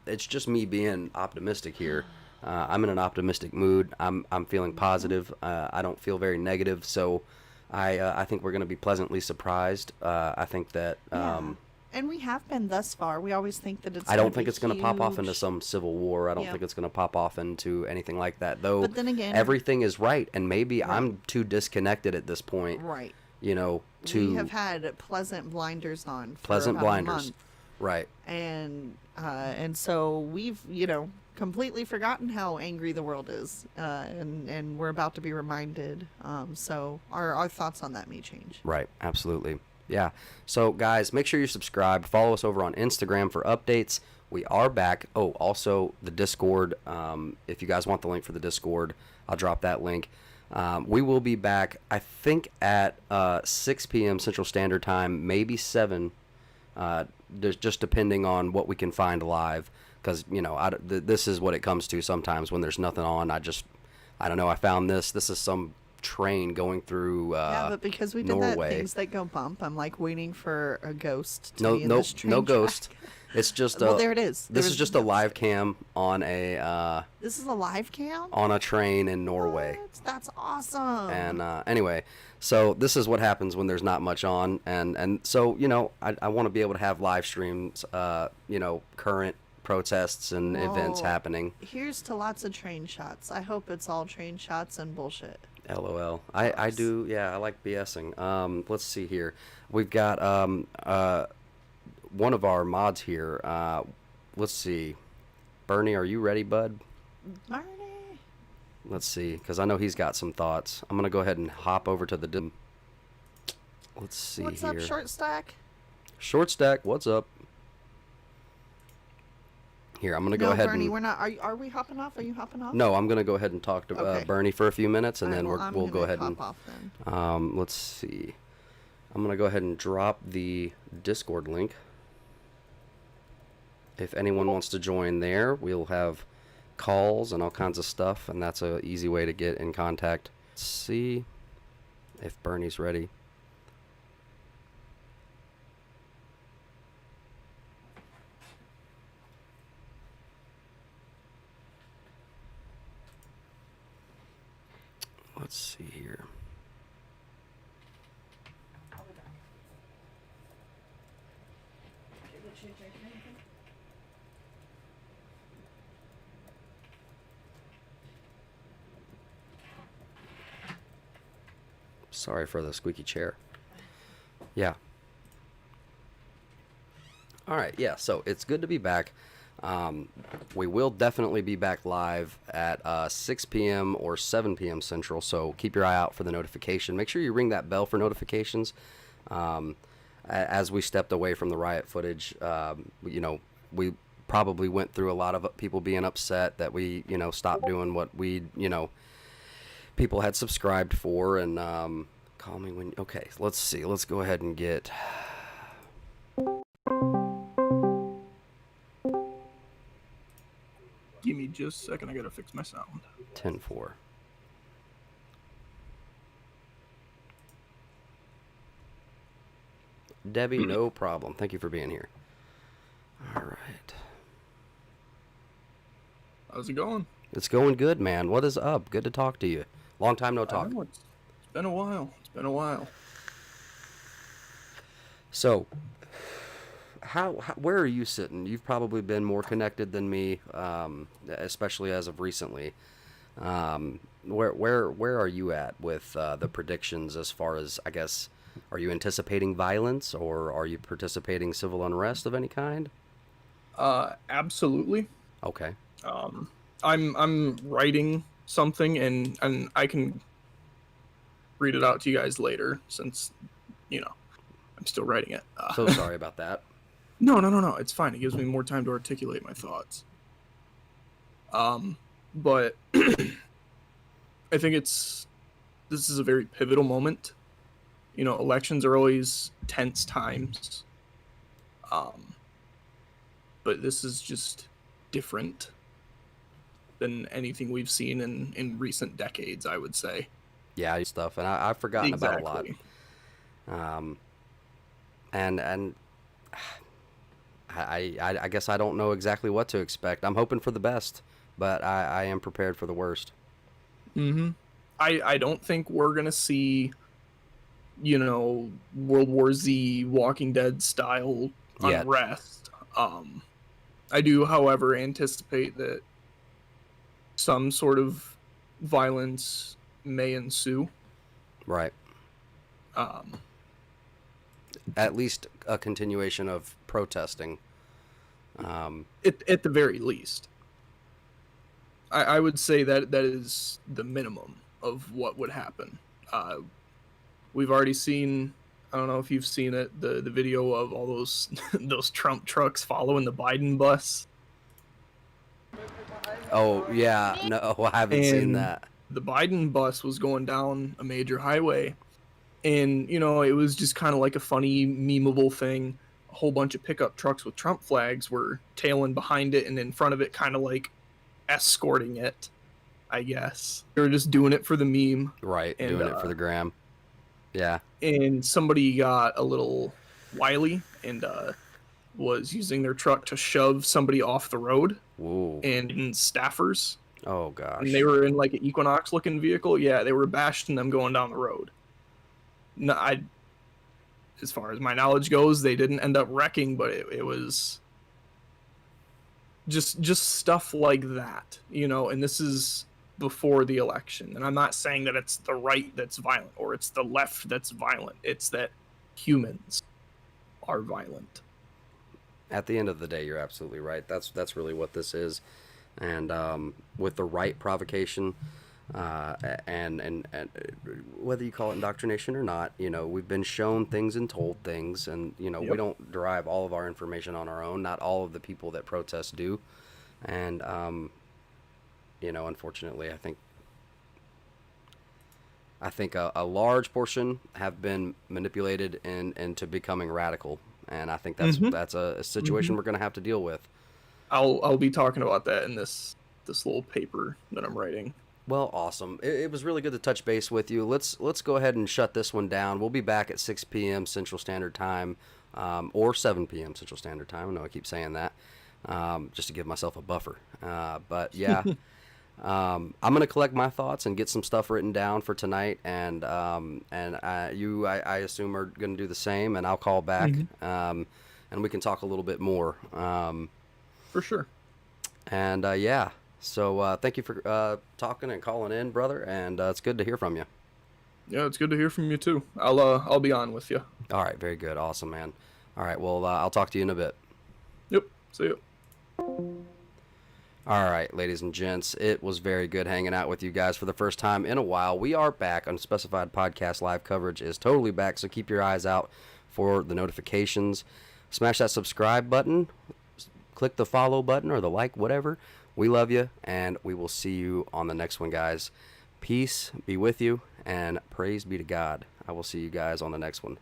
it's just me being optimistic here. I'm in an optimistic mood. I'm feeling positive. I don't feel very negative. So I think we're going to be pleasantly surprised. I think that And we have been thus far. We always think that it's. I don't think it's going to pop off huge. into some civil war. I don't think it's going to pop off into anything like that. Though, but then again, everything is right, and maybe I'm too disconnected at this point. Right. You know, we have had pleasant blinders on. For pleasant about blinders. A month. Right. And so we've completely forgotten how angry the world is, and we're about to be reminded. So our thoughts on that may change. Right. Absolutely. Yeah. So, guys, make sure you subscribe. Follow us over on Instagram for updates. We are back. Oh, also the Discord. If you guys want the link for the Discord, I'll drop that link. We will be back, I think, at 6 p.m. Central Standard Time, maybe 7, just depending on what we can find live. Because, this is what it comes to sometimes when there's nothing on. I don't know. I found this. This is some train going through but because we did Norway. that things that go bump, I'm like waiting for a ghost to be in this train no track. ghost. It's just well, there it is. This is just a live cam on a this is a live cam on a train in Norway. That's awesome. And anyway, so this is what happens when there's not much on, and so I want to be able to have live streams, current protests and events happening. Here's to lots of train shots. I hope it's all train shots and bullshit. LOL. I do, I like BSing. Let's see here. We've got one of our mods here. Let's see. Bernie, are you ready, bud? Bernie. Let's see, because I know he's got some thoughts. I'm going to go ahead and hop over to the... Let's see What's here. up, Short Stack? Short Stack, what's up? Here, I'm going to go ahead Bernie, and... we're not... Are we hopping off? Are you hopping off? No, I'm going to go ahead and talk to Bernie for a few minutes, and then we'll go ahead and... Off then. Let's see. I'm going to go ahead and drop the Discord link. If anyone wants to join there, we'll have calls and all kinds of stuff, and that's an easy way to get in contact. Let's see if Bernie's ready. Let's see here. Sorry for the squeaky chair. Yeah. All right. Yeah. So it's good to be back. We will definitely be back live at 6 p.m. or 7 p.m. Central. So keep your eye out for the notification. Make sure you ring that bell for notifications. As we stepped away from the riot footage, we probably went through a lot of people being upset that we, stopped doing what we, people had subscribed for. And call me when... Okay, let's see. Let's go ahead and get... Give me just a second. I gotta fix my sound. 10-4. Debbie, no problem. Thank you for being here. All right. How's it going? It's going good, man. What is up? Good to talk to you. Long time no talk. It's been a while. It's been a while. So, how where are you sitting? You've probably been more connected than me, especially as of recently. Where are you at with the predictions as far as, I guess, are you anticipating violence or are you participating civil unrest of any kind? Absolutely. Okay. I'm writing something and I can read it out to you guys later since, I'm still writing it. So sorry about that. No. It's fine. It gives me more time to articulate my thoughts. But I think this is a very pivotal moment. Elections are always tense times. But this is just different than anything we've seen in recent decades, I would say. Yeah, stuff, and I've forgotten about a lot. And I guess I don't know exactly what to expect. I'm hoping for the best, but I am prepared for the worst. Mm-hmm. I don't think we're gonna see, World War Z, Walking Dead style unrest. I do, however, anticipate that some sort of violence may ensue. Right. At least a continuation of protesting. At the very least. I would say that is the minimum of what would happen. We've already seen, I don't know if you've seen it, the video of all those those Trump trucks following the Biden bus. Oh, yeah. No, I haven't seen that. The Biden bus was going down a major highway, and, you know, it was just kind of like a funny, memeable thing. A whole bunch of pickup trucks with Trump flags were tailing behind it and in front of it, kind of like escorting it, I guess. They were just doing it for the meme. Right, and doing it for the gram. Yeah. And somebody got a little wily and was using their truck to shove somebody off the road. Whoa. And staffers. Oh, gosh. And they were in like an Equinox looking vehicle. Yeah, they were bashing them going down the road. No, as far as my knowledge goes, they didn't end up wrecking, but it was just stuff like that, you know. And this is before the election, and I'm not saying that it's the right that's violent or it's the left that's violent. It's that humans are violent. At the end of the day, you're absolutely right. That's really what this is. And with the right provocation, and whether you call it indoctrination or not, you know, we've been shown things and told things, and, you know, we don't derive all of our information on our own. Not all of the people that protest do. And, you know, unfortunately, I think a large portion have been manipulated into becoming radical. And I think that's a situation we're going to have to deal with. I'll be talking about that in this little paper that I'm writing. Well, awesome. It was really good to touch base with you. Let's go ahead and shut this one down. We'll be back at 6 p.m. Central Standard Time, or 7 p.m. Central Standard Time. I know I keep saying that, just to give myself a buffer. But yeah, I'm gonna collect my thoughts and get some stuff written down for tonight, and I assume are gonna do the same, and I'll call back, and we can talk a little bit more. For sure. And yeah. So thank you for talking and calling in, brother, and it's good to hear from you. Yeah, it's good to hear from you too. I'll be on with you. All right, very good, awesome, man. All right, well, I'll talk to you in a bit. Yep, see you. All right, ladies and gents, it was very good hanging out with you guys for the first time in a while. We are back. Unspecified Podcast live coverage is totally back, so keep your eyes out for the notifications. Smash that subscribe button, click the follow button or the like, whatever. We love you, and we will see you on the next one, guys. Peace be with you, and praise be to God. I will see you guys on the next one.